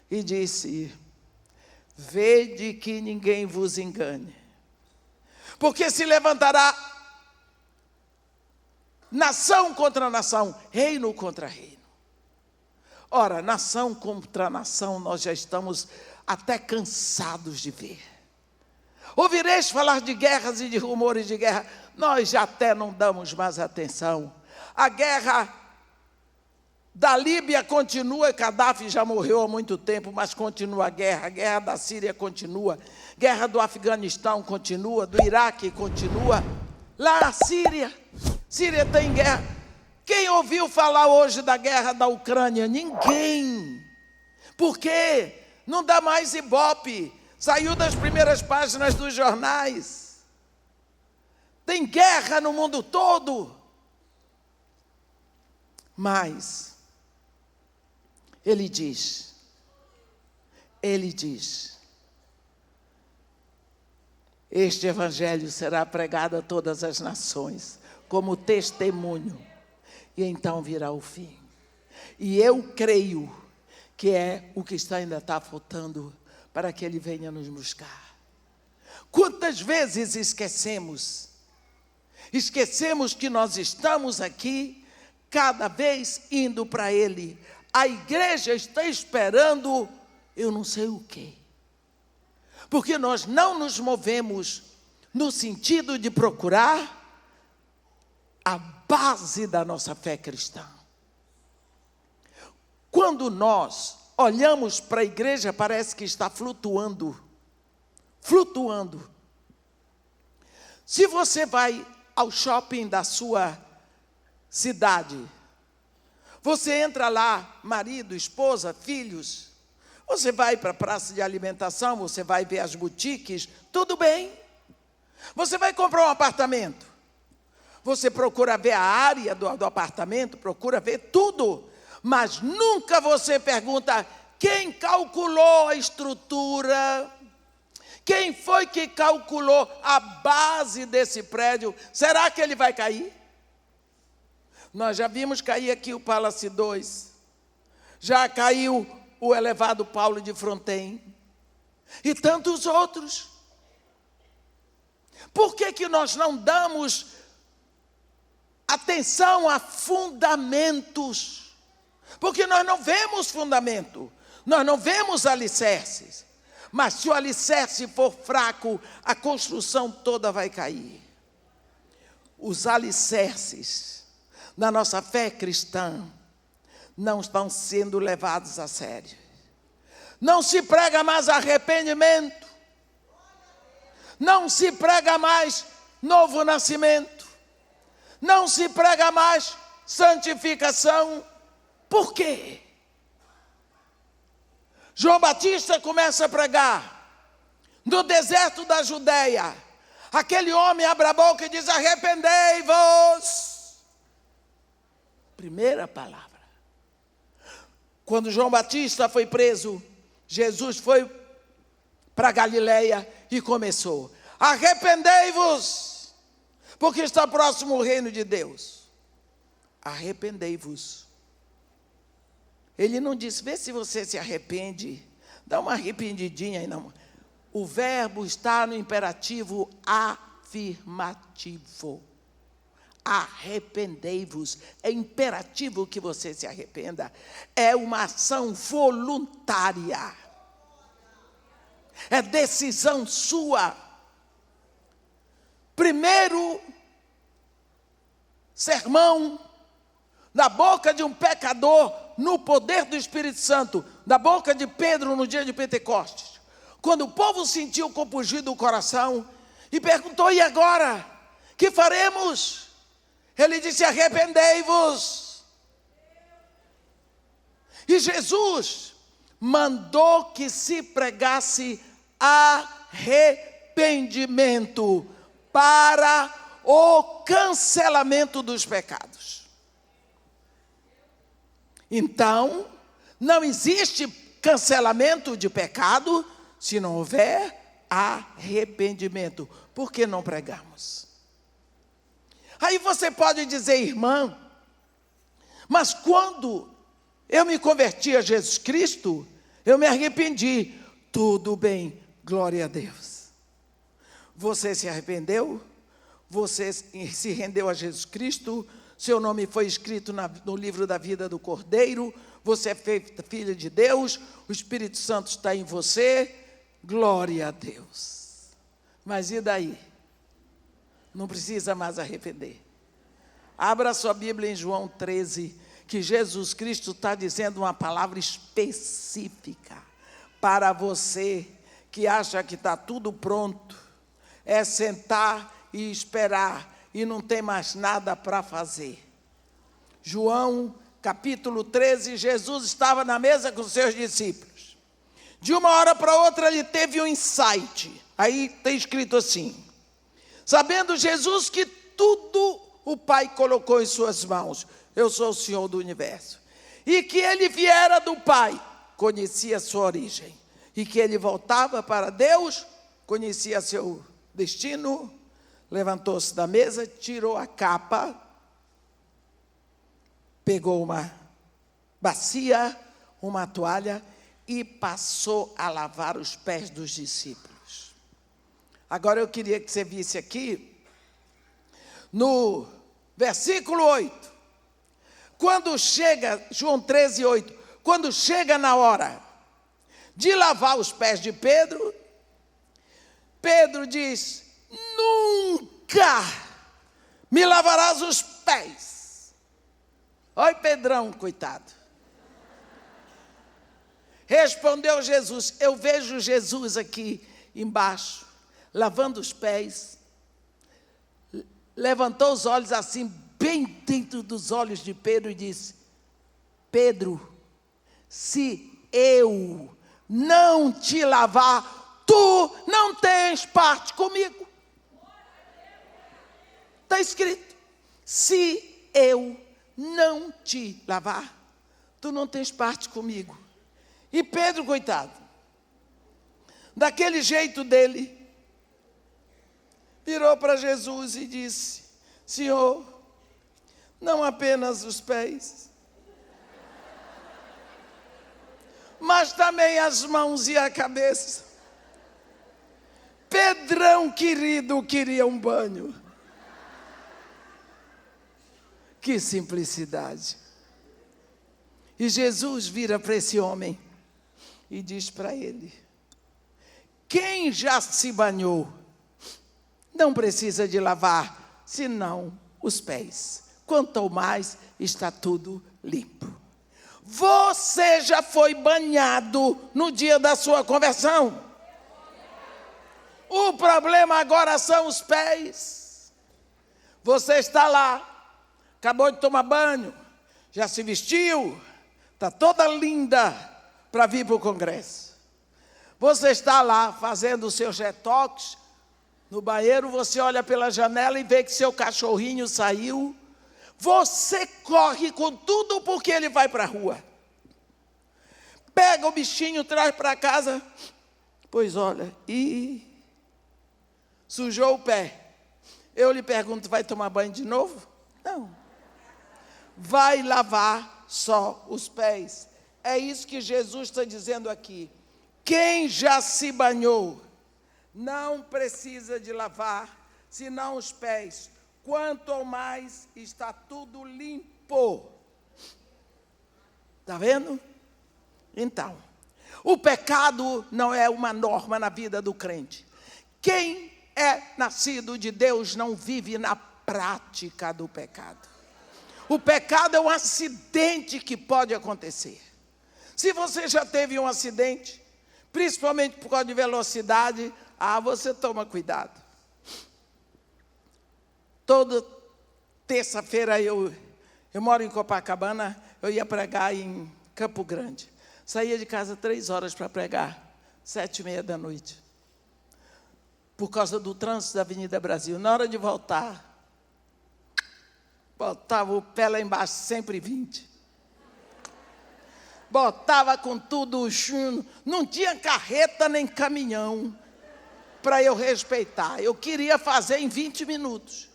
e disse: vede que ninguém vos engane, porque se levantará nação contra nação, reino contra reino. Ora, nação contra nação, nós já estamos até cansados de ver. Ouvireis falar de guerras e de rumores de guerra, nós já até não damos mais atenção. A guerra da Líbia continua, Gaddafi já morreu há muito tempo, mas continua a guerra da Síria continua, guerra do Afeganistão continua, do Iraque continua, lá a Síria tem guerra. Quem ouviu falar hoje da guerra da Ucrânia? Ninguém. Por quê? Não dá mais ibope. Saiu das primeiras páginas dos jornais. Tem guerra no mundo todo. Mas ele diz, este evangelho será pregado a todas as nações, como testemunho, e então virá o fim. E eu creio que é o que ainda está faltando para que ele venha nos buscar. Quantas vezes esquecemos que nós estamos aqui, cada vez indo para ele. A igreja está esperando, eu não sei o quê. Porque nós não nos movemos no sentido de procurar a base da nossa fé cristã. Quando nós olhamos para a igreja, parece que está flutuando. Se você vai ao shopping da sua cidade, você entra lá, marido, esposa, filhos, você vai para a praça de alimentação, você vai ver as boutiques, tudo bem. Você vai comprar um apartamento, você procura ver a área do apartamento, procura ver tudo, mas nunca você pergunta: quem calculou a estrutura? Quem foi que calculou a base desse prédio? Será que ele vai cair? Nós já vimos cair aqui o Palace 2, já caiu o elevado Paulo de Fronten, e tantos outros. Por que nós não damos atenção a fundamentos? Porque nós não vemos fundamento, nós não vemos alicerces. Mas se o alicerce for fraco, a construção toda vai cair. Os alicerces da nossa fé cristã não estão sendo levados a sério. Não se prega mais arrependimento. Não se prega mais novo nascimento. Não se prega mais santificação. Por quê? João Batista começa a pregar no deserto da Judeia. Aquele homem abre a boca e diz: arrependei-vos. Primeira palavra. Quando João Batista foi preso, Jesus foi para Galileia e começou: arrependei-vos, porque está próximo o reino de Deus. Arrependei-vos. Ele não disse: vê se você se arrepende, dá uma arrependidinha aí, não. O verbo está no imperativo afirmativo. Arrependei-vos. É imperativo que você se arrependa. É uma ação voluntária. É decisão sua. Primeiro sermão da boca de um pecador, no poder do Espírito Santo, da boca de Pedro no dia de Pentecostes, quando o povo sentiu compungido o coração e perguntou: e agora? Que faremos? Ele disse: arrependei-vos. E Jesus mandou que se pregasse arrependimento para o cancelamento dos pecados. Então, não existe cancelamento de pecado se não houver arrependimento. Por que não pregamos? Aí você pode dizer: irmã, mas quando eu me converti a Jesus Cristo, Eu me arrependi. Tudo bem, glória a Deus. Você se arrependeu? Você se rendeu a Jesus Cristo? Seu nome foi escrito no livro da vida do Cordeiro? Você é feita filha de Deus? O Espírito Santo está em você? Glória a Deus. Mas e daí? Não precisa mais arrepender. Abra sua Bíblia em João 13, que Jesus Cristo está dizendo uma palavra específica para você que acha que está tudo pronto. É sentar e esperar e não tem mais nada para fazer. João capítulo 13, Jesus estava na mesa com seus discípulos. De uma hora para outra ele teve um insight. Aí tem escrito assim: sabendo Jesus que tudo o Pai colocou em suas mãos, eu sou o Senhor do universo, e que ele viera do Pai, conhecia a sua origem, e que ele voltava para Deus, conhecia seu destino, levantou-se da mesa, tirou a capa, pegou uma bacia, uma toalha e passou a lavar os pés dos discípulos. Agora eu queria que você visse aqui, no versículo 8, quando chega, João 13, 8, quando chega na hora de lavar os pés de Pedro, Pedro diz: nunca me lavarás os pés. Oi, Pedrão, coitado. Respondeu Jesus. Eu vejo Jesus aqui embaixo, lavando os pés, levantou os olhos assim, bem dentro dos olhos de Pedro e disse: Pedro, se eu não te lavar, tu não tens parte comigo. Está escrito: se eu não te lavar, tu não tens parte comigo. E Pedro, coitado, daquele jeito dele, virou para Jesus e disse: Senhor, não apenas os pés, mas também as mãos e a cabeça. Pedrão querido queria um banho. Que simplicidade. E Jesus vira para esse homem e diz para ele: quem já se banhou não precisa de lavar, senão os pés. Quanto ao mais, está tudo limpo. Você já foi banhado no dia da sua conversão. O problema agora são os pés. Você está lá, acabou de tomar banho, já se vestiu, está toda linda para vir para o congresso. Você está lá fazendo os seus retoques. No banheiro, você olha pela janela e vê que seu cachorrinho saiu. Você corre com tudo porque ele vai para a rua. Pega o bichinho, traz para casa. Pois olha, e sujou o pé. Eu lhe pergunto, vai tomar banho de novo? Não. Vai lavar só os pés. É isso que Jesus está dizendo aqui. Quem já se banhou não precisa de lavar, senão os pés. Quanto ao mais, está tudo limpo. Está vendo? Então, o pecado não é uma norma na vida do crente. Quem é nascido de Deus não vive na prática do pecado. O pecado é um acidente que pode acontecer. Se você já teve um acidente, principalmente por causa de velocidade, você toma cuidado. Toda terça-feira eu moro em Copacabana, eu ia pregar em Campo Grande. Saía de casa 3 horas para pregar, 7h30 da noite. Por causa do trânsito da Avenida Brasil. Na hora de voltar, botava o pé lá embaixo, sempre 20. Botava com tudo o chumbo. Não tinha carreta nem caminhão para eu respeitar. Eu queria fazer em 20 minutos.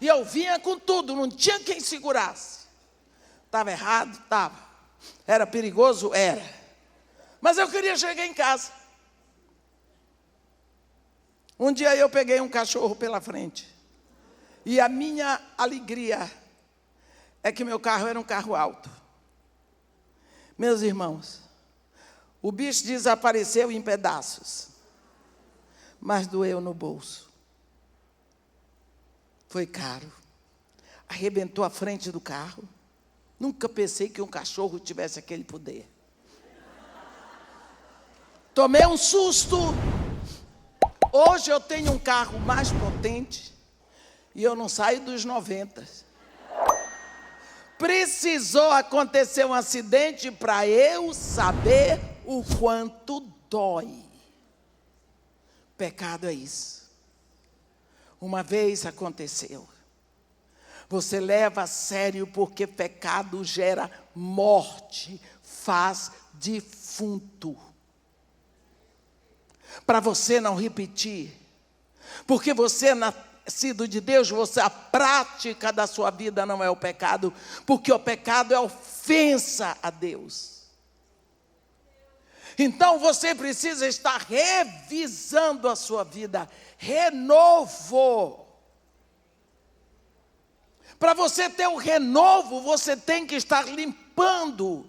E eu vinha com tudo, não tinha quem segurasse. Estava errado? Estava. Era perigoso? Era. Mas eu queria chegar em casa. Um dia eu peguei um cachorro pela frente. E a minha alegria é que meu carro era um carro alto. Meus irmãos, o bicho desapareceu em pedaços, mas doeu no bolso. Foi caro. Arrebentou a frente do carro. Nunca pensei que um cachorro tivesse aquele poder. Tomei um susto. Hoje eu tenho um carro mais potente e eu não saio dos 90. Precisou acontecer um acidente para eu saber o quanto dói. Pecado é isso. Uma vez aconteceu. Você leva a sério porque pecado gera morte, faz defunto. Para você não repetir, porque você é nascido de Deus, a prática da sua vida não é o pecado, porque o pecado é ofensa a Deus. Então você precisa estar revisando a sua vida, renovo. Para você ter o renovo, você tem que estar limpando.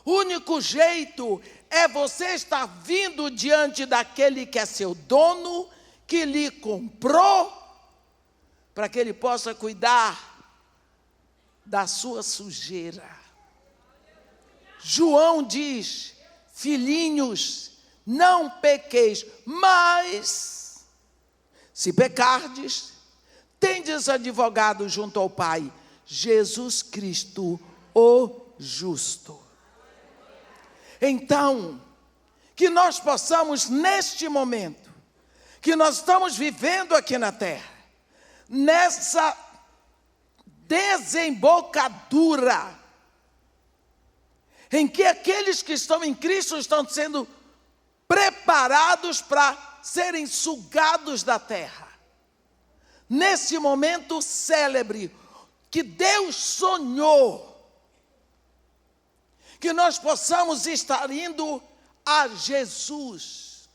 O único jeito é você estar vindo diante daquele que é seu dono, que lhe comprou, para que ele possa cuidar da sua sujeira. João diz: filhinhos, não pequeis, mas, se pecardes, tendes advogado junto ao Pai, Jesus Cristo, o justo. Então, que nós possamos, neste momento, que nós estamos vivendo aqui na terra, nessa desembocadura, em que aqueles que estão em Cristo estão sendo preparados para serem sugados da terra. Nesse momento célebre, que Deus sonhou, que nós possamos estar indo a Jesus,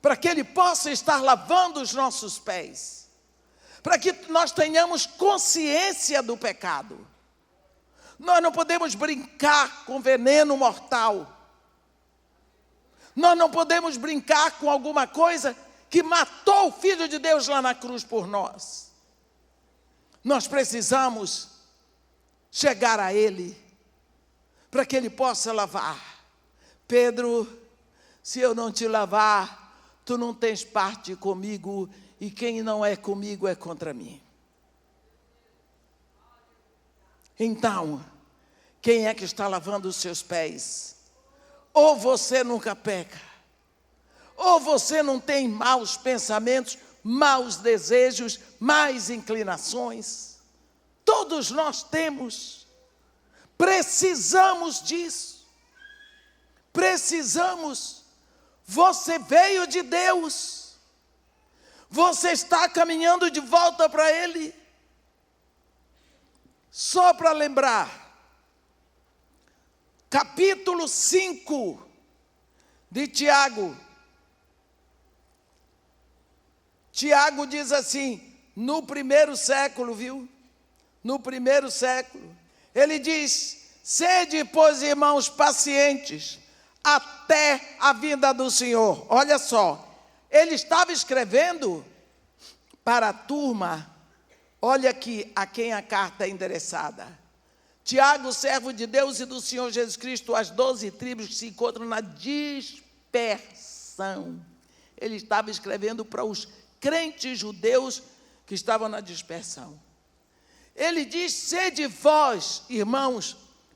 para que Ele possa estar lavando os nossos pés, para que nós tenhamos consciência do pecado. Nós não podemos brincar com veneno mortal. Nós não podemos brincar com alguma coisa que matou o Filho de Deus lá na cruz por nós. Nós precisamos chegar a Ele, para que Ele possa lavar. Pedro, se eu não te lavar, tu não tens parte comigo, e quem não é comigo é contra mim. Então, quem é que está lavando os seus pés? Ou você nunca peca, ou você não tem maus pensamentos, maus desejos, más inclinações. Todos nós temos. Precisamos disso. Precisamos. Você veio de Deus. Você está caminhando de volta para Ele. Só para lembrar, capítulo 5 de Tiago. Tiago diz assim, no primeiro século, viu? No primeiro século. Ele diz: sede, pois, irmãos, pacientes, até a vinda do Senhor. Olha só, ele estava escrevendo para a turma, olha aqui a quem a carta é endereçada. Tiago, servo de Deus e do Senhor Jesus Cristo, as 12 tribos que se encontram na dispersão. Ele estava escrevendo para os crentes judeus que estavam na dispersão. Ele diz: sede vós, irmãos,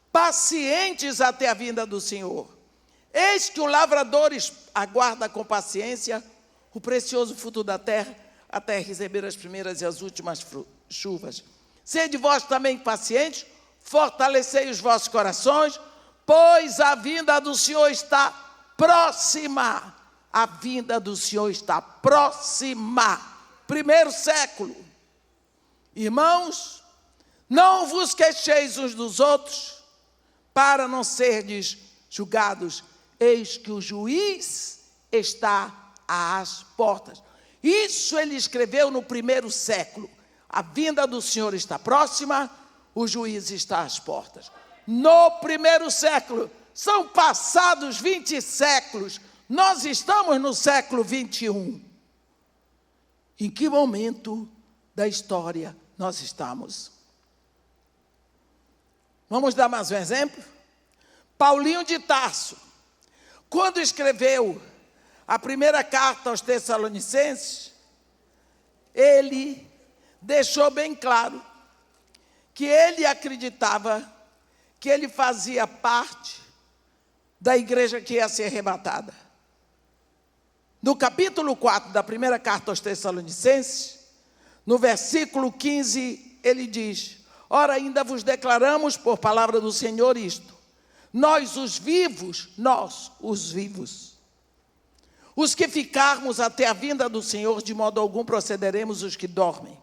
pacientes até a vinda do Senhor. Eis que o lavrador aguarda com paciência o precioso fruto da terra, até receber as primeiras e as últimas chuvas. Sede vós também pacientes, fortalecei os vossos corações, pois a vinda do Senhor está próxima. A vinda do Senhor está próxima. Primeiro século. Irmãos, não vos queixeis uns dos outros, para não serdes julgados, eis que o juiz está às portas. Isso ele escreveu no 1º século. A vinda do Senhor está próxima, o juiz está às portas. No 1º século, são passados 20 séculos, nós estamos no século 21. Em que momento da história nós estamos? Vamos dar mais um exemplo? Paulinho de Tarso, quando escreveu a primeira carta aos Tessalonicenses, ele deixou bem claro que ele acreditava que ele fazia parte da igreja que ia ser arrebatada. No capítulo 4 da primeira carta aos Tessalonicenses, no versículo 15, ele diz: ora, ainda vos declaramos por palavra do Senhor isto, nós os vivos, os que ficarmos até a vinda do Senhor, de modo algum procederemos os que dormem.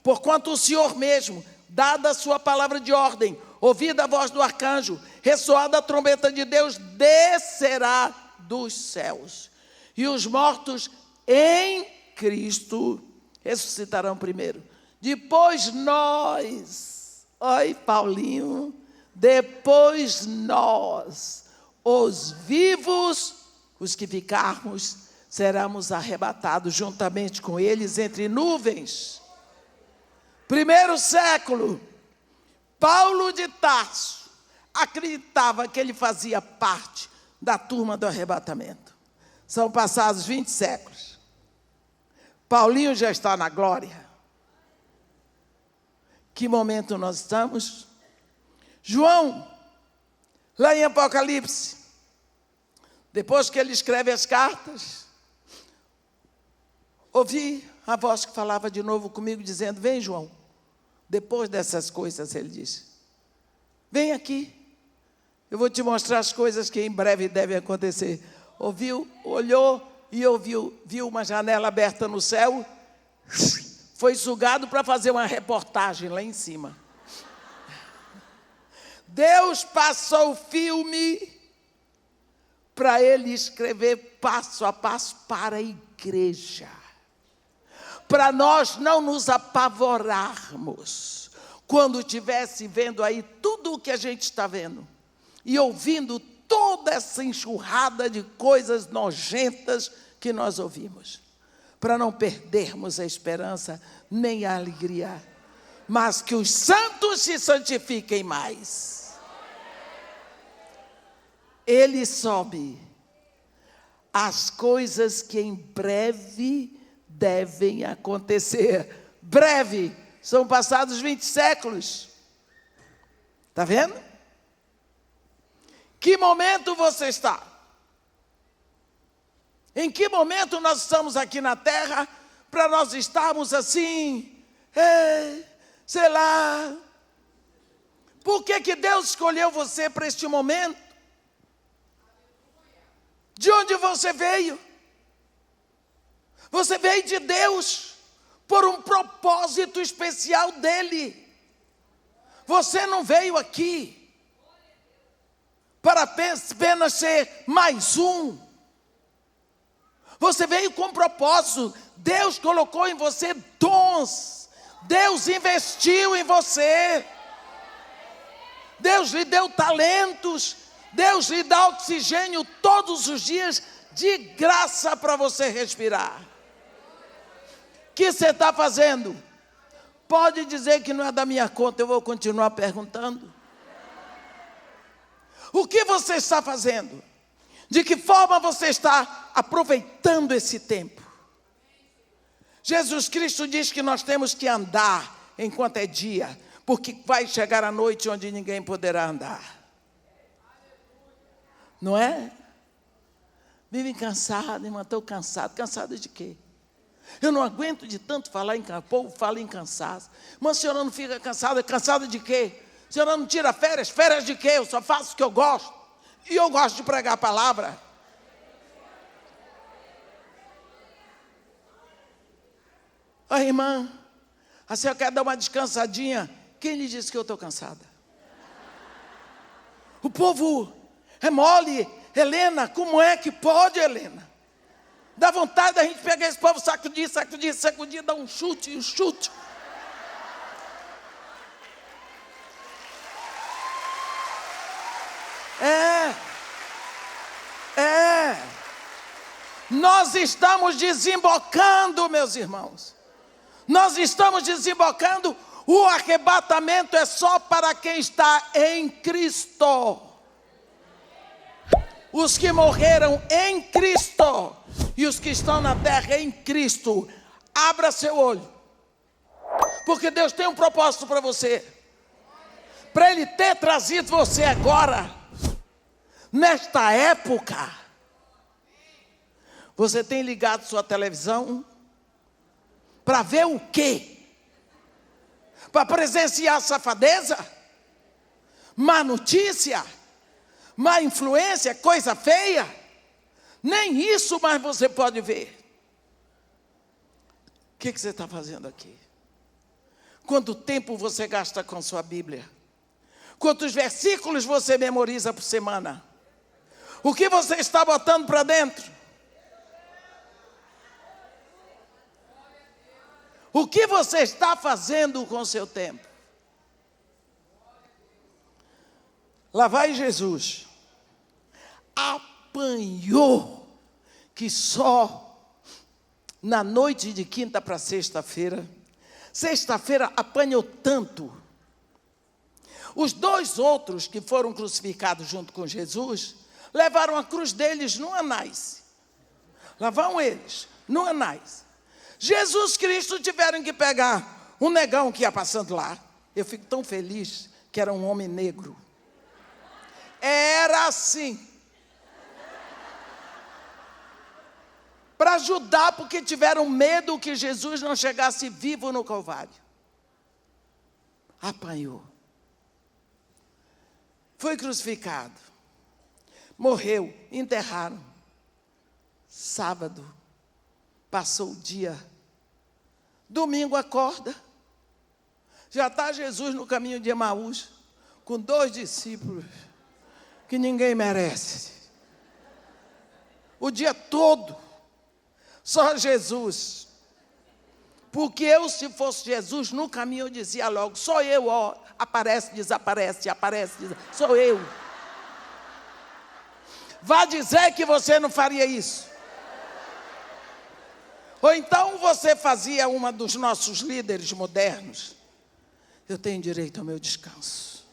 Porquanto o Senhor mesmo, dada a sua palavra de ordem, ouvida a voz do arcanjo, ressoada a trombeta de Deus, descerá dos céus. E os mortos em Cristo ressuscitarão primeiro. Depois nós, oi Paulinho, depois nós, os vivos, os que ficarmos, seremos arrebatados juntamente com eles entre nuvens. 1º século, Paulo de Tarso acreditava que ele fazia parte da turma do arrebatamento. São passados 20 séculos. Paulinho já está na glória. Que momento nós estamos? João, lá em Apocalipse, depois que ele escreve as cartas, ouvi a voz que falava de novo comigo, dizendo: vem, João. Depois dessas coisas, ele disse: vem aqui, eu vou te mostrar as coisas que em breve devem acontecer. Ouviu, olhou e viu uma janela aberta no céu, foi sugado para fazer uma reportagem lá em cima. Deus passou o filme para ele escrever passo a passo para a igreja, para nós não nos apavorarmos quando estivesse vendo aí tudo o que a gente está vendo e ouvindo toda essa enxurrada de coisas nojentas que nós ouvimos, para não perdermos a esperança nem a alegria, mas que os santos se santifiquem mais. Ele sobe as coisas que em breve devem acontecer. Breve, são passados 20 séculos. Está vendo? Que momento você está? Em que momento nós estamos aqui na terra para nós estarmos assim, sei lá. Por que Deus escolheu você para este momento? De onde você veio? Você veio de Deus por um propósito especial dele. Você não veio aqui para apenas ser mais um. Você veio com propósito. Deus colocou em você dons. Deus investiu em você. Deus lhe deu talentos. Deus lhe dá oxigênio todos os dias de graça para você respirar. O que você está fazendo? Pode dizer que não é da minha conta, eu vou continuar perguntando. O que você está fazendo? De que forma você está aproveitando esse tempo? Jesus Cristo diz que nós temos que andar enquanto é dia, porque vai chegar a noite onde ninguém poderá andar. Não é? Vive cansado, irmã, estou cansado. Cansado de quê? Eu não aguento de tanto falar em cansaço. O povo fala em cansaço. Mas a senhora não fica cansada? Cansada de quê? A senhora não tira férias? Férias de quê? Eu só faço o que eu gosto. E eu gosto de pregar a palavra. A irmã, a senhora quer dar uma descansadinha? Quem lhe disse que eu estou cansada? O povo É mole. Helena, como é que pode, Helena? Dá vontade da gente pegar esse povo, sacudir, dar um chute. Nós estamos desembocando, meus irmãos. Nós estamos desembocando. O arrebatamento é só para quem está em Cristo. Os que morreram em Cristo e os que estão na terra em Cristo. Abra seu olho. Porque Deus tem um propósito para você. Para Ele ter trazido você agora, nesta época. Você tem ligado sua televisão para ver o quê? Para presenciar safadeza? Má notícia? Má influência? Coisa feia? Nem isso mais você pode ver. O que você está fazendo aqui? Quanto tempo você gasta com sua Bíblia? Quantos versículos você memoriza por semana? O que você está botando para dentro? O que você está fazendo com o seu tempo? Lá vai Jesus. Apanhou, que só na noite de quinta para sexta-feira apanhou tanto. Os dois outros que foram crucificados junto com Jesus, levaram a cruz deles no anais. Lá vão eles, no anais. Jesus Cristo tiveram que pegar um negão que ia passando lá. Eu fico tão feliz que era um homem negro. Era assim. Para ajudar, porque tiveram medo que Jesus não chegasse vivo no Calvário. Apanhou. Foi crucificado. Morreu, enterraram. Sábado. Passou o dia. Domingo acorda. Já está Jesus no caminho de Emaús, com 2 discípulos, que ninguém merece. O dia todo, só Jesus. Porque eu, se fosse Jesus, no caminho eu dizia logo, sou eu, ó, aparece, desaparece, sou eu. Vá dizer que você não faria isso. Ou então você fazia uma dos nossos líderes modernos. Eu tenho direito ao meu descanso.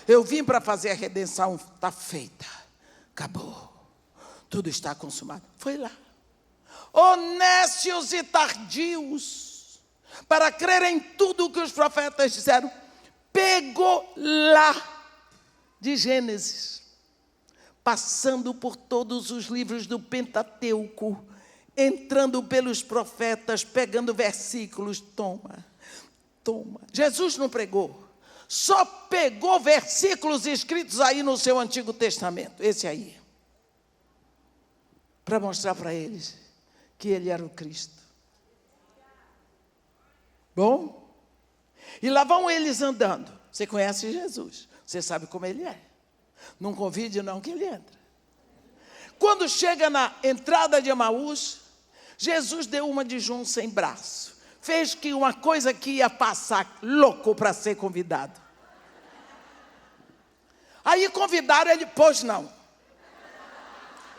Eu vim para fazer a redenção, está feita. Acabou. Tudo está consumado. Foi lá. Honestos e tardios, para crer em tudo o que os profetas disseram. Pegou lá, de Gênesis, passando por todos os livros do Pentateuco, entrando pelos profetas, pegando versículos, toma. Jesus não pregou, só pegou versículos escritos aí no seu Antigo Testamento, esse aí, para mostrar para eles que ele era o Cristo. Bom, e lá vão eles andando. Você conhece Jesus, você sabe como ele é. Não convide não que ele entra. Quando chega na entrada de Emaús, Jesus deu uma de João sem braço. Fez que uma coisa que ia passar, louco para ser convidado. Aí convidaram ele, pois não.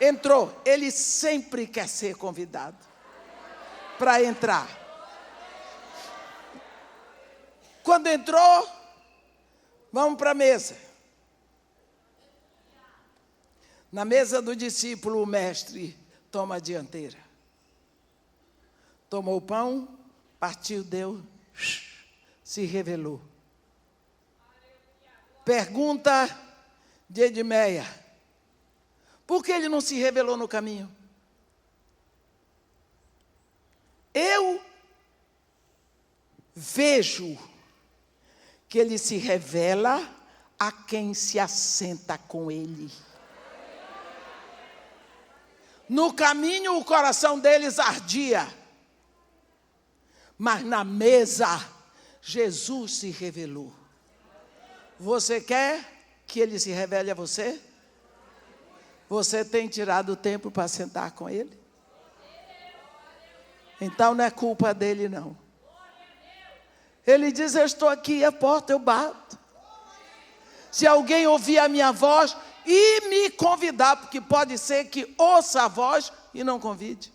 Entrou. Ele sempre quer ser convidado para entrar. Quando entrou, vamos para a mesa. Na mesa do discípulo, o mestre toma a dianteira. Tomou o pão, partiu, deu, se revelou. Pergunta de Edmeia: por que ele não se revelou no caminho? Eu vejo que ele se revela a quem se assenta com ele. No caminho o coração deles ardia, mas na mesa Jesus se revelou. Você quer que ele se revele a você? Você tem tirado tempo para sentar com Ele? Então não é culpa dele, não. Ele diz: eu estou aqui, a porta eu bato. Se alguém ouvir a minha voz e me convidar, porque pode ser que ouça a voz e não convide.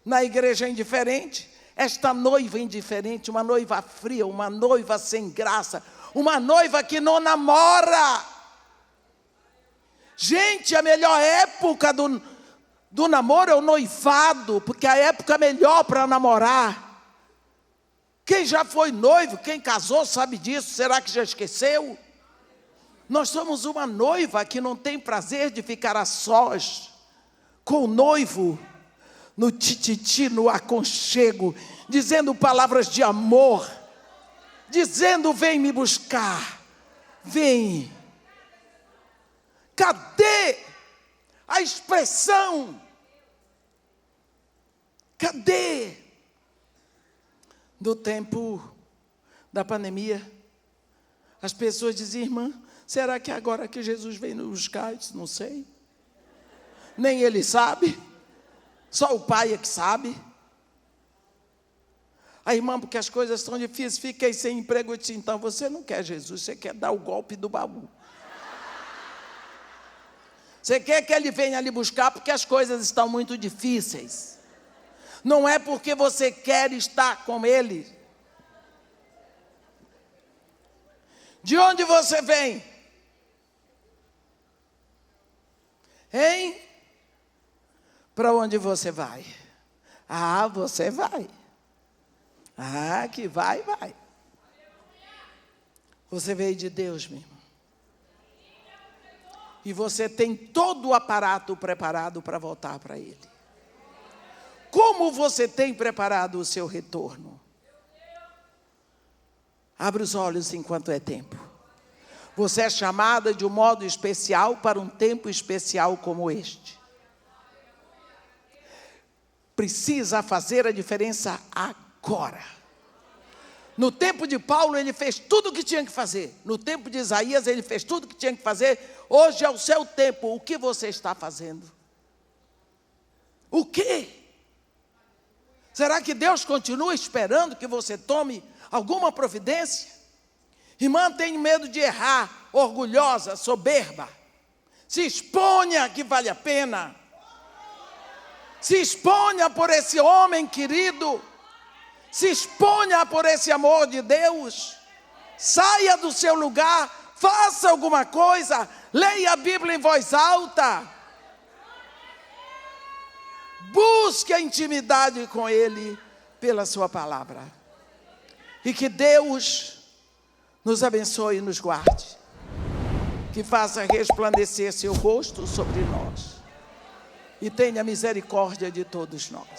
Na igreja é indiferente, esta noiva indiferente, uma noiva fria, uma noiva sem graça, uma noiva que não namora. Gente, a melhor época do namoro é o noivado, porque é a época melhor para namorar. Quem já foi noivo, quem casou sabe disso, será que já esqueceu? Nós somos uma noiva que não tem prazer de ficar a sós com o noivo, no tititi, no aconchego, dizendo palavras de amor, dizendo: vem me buscar, vem. Cadê a expressão? Cadê? Do tempo da pandemia, as pessoas diziam: irmã, será que agora que Jesus vem nos buscar? Eu disse: não sei. Nem ele sabe, só o Pai é que sabe. A irmã, porque as coisas estão difíceis, fiquei sem emprego. Eu disse: então você não quer Jesus, você quer dar o golpe do baú. Você quer que ele venha lhe buscar porque as coisas estão muito difíceis. Não é porque você quer estar com ele. De onde você vem? Hein? Para onde você vai? Ah, você vai. Ah, que vai. Você veio de Deus, meu irmão. E você tem todo o aparato preparado para voltar para Ele. Como você tem preparado o seu retorno? Abre os olhos enquanto é tempo. Você é chamada de um modo especial para um tempo especial como este. Precisa fazer a diferença agora. No tempo de Paulo, ele fez tudo o que tinha que fazer. No tempo de Isaías, ele fez tudo o que tinha que fazer. Hoje é o seu tempo. O que você está fazendo? O quê? Será que Deus continua esperando que você tome alguma providência? Irmã, tem medo de errar, orgulhosa, soberba. Se exponha que vale a pena. Se exponha por esse homem querido. Se exponha por esse amor de Deus. Saia do seu lugar, faça alguma coisa, leia a Bíblia em voz alta. Busque a intimidade com Ele pela sua palavra. E que Deus nos abençoe e nos guarde. Que faça resplandecer seu rosto sobre nós. E tenha misericórdia de todos nós.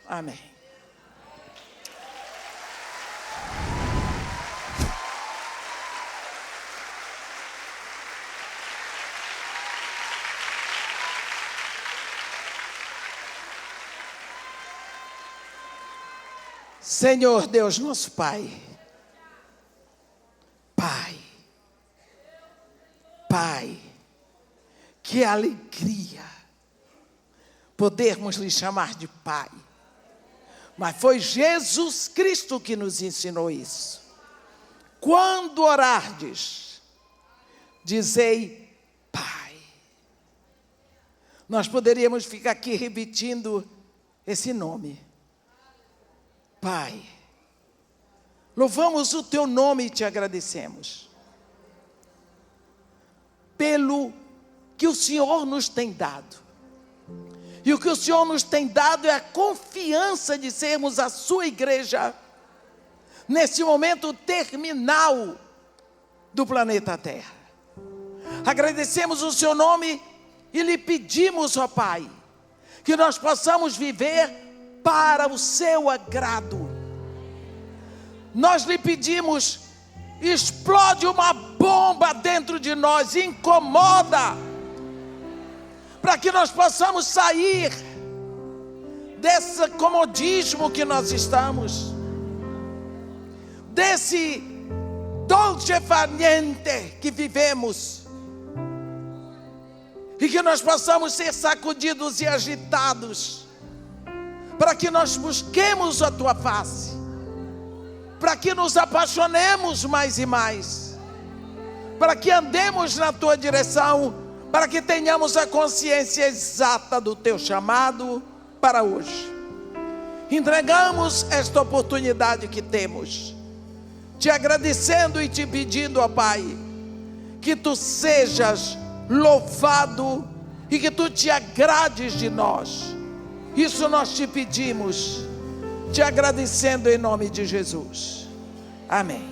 Amém. Senhor Deus nosso Pai, que alegria podermos lhe chamar de Pai. Mas foi Jesus Cristo que nos ensinou isso. Quando orardes, dizei Pai. Nós poderíamos ficar aqui repetindo esse nome. Pai, louvamos o teu nome e te agradecemos pelo que o Senhor nos tem dado. E o que o Senhor nos tem dado é a confiança de sermos a sua igreja nesse momento terminal do planeta Terra. Agradecemos o seu nome e lhe pedimos, ó Pai, que nós possamos viver para o seu agrado. Nós lhe pedimos: explode uma bomba dentro de nós, incomoda, para que nós possamos sair desse comodismo que nós estamos, desse dolce far niente que vivemos, e que nós possamos ser sacudidos e agitados, para que nós busquemos a Tua face, para que nos apaixonemos mais e mais, para que andemos na Tua direção, para que tenhamos a consciência exata do Teu chamado para hoje. Entregamos esta oportunidade que temos, te agradecendo e te pedindo, ó Pai, que Tu sejas louvado e que Tu te agrades de nós. Isso nós te pedimos, te agradecendo em nome de Jesus. Amém.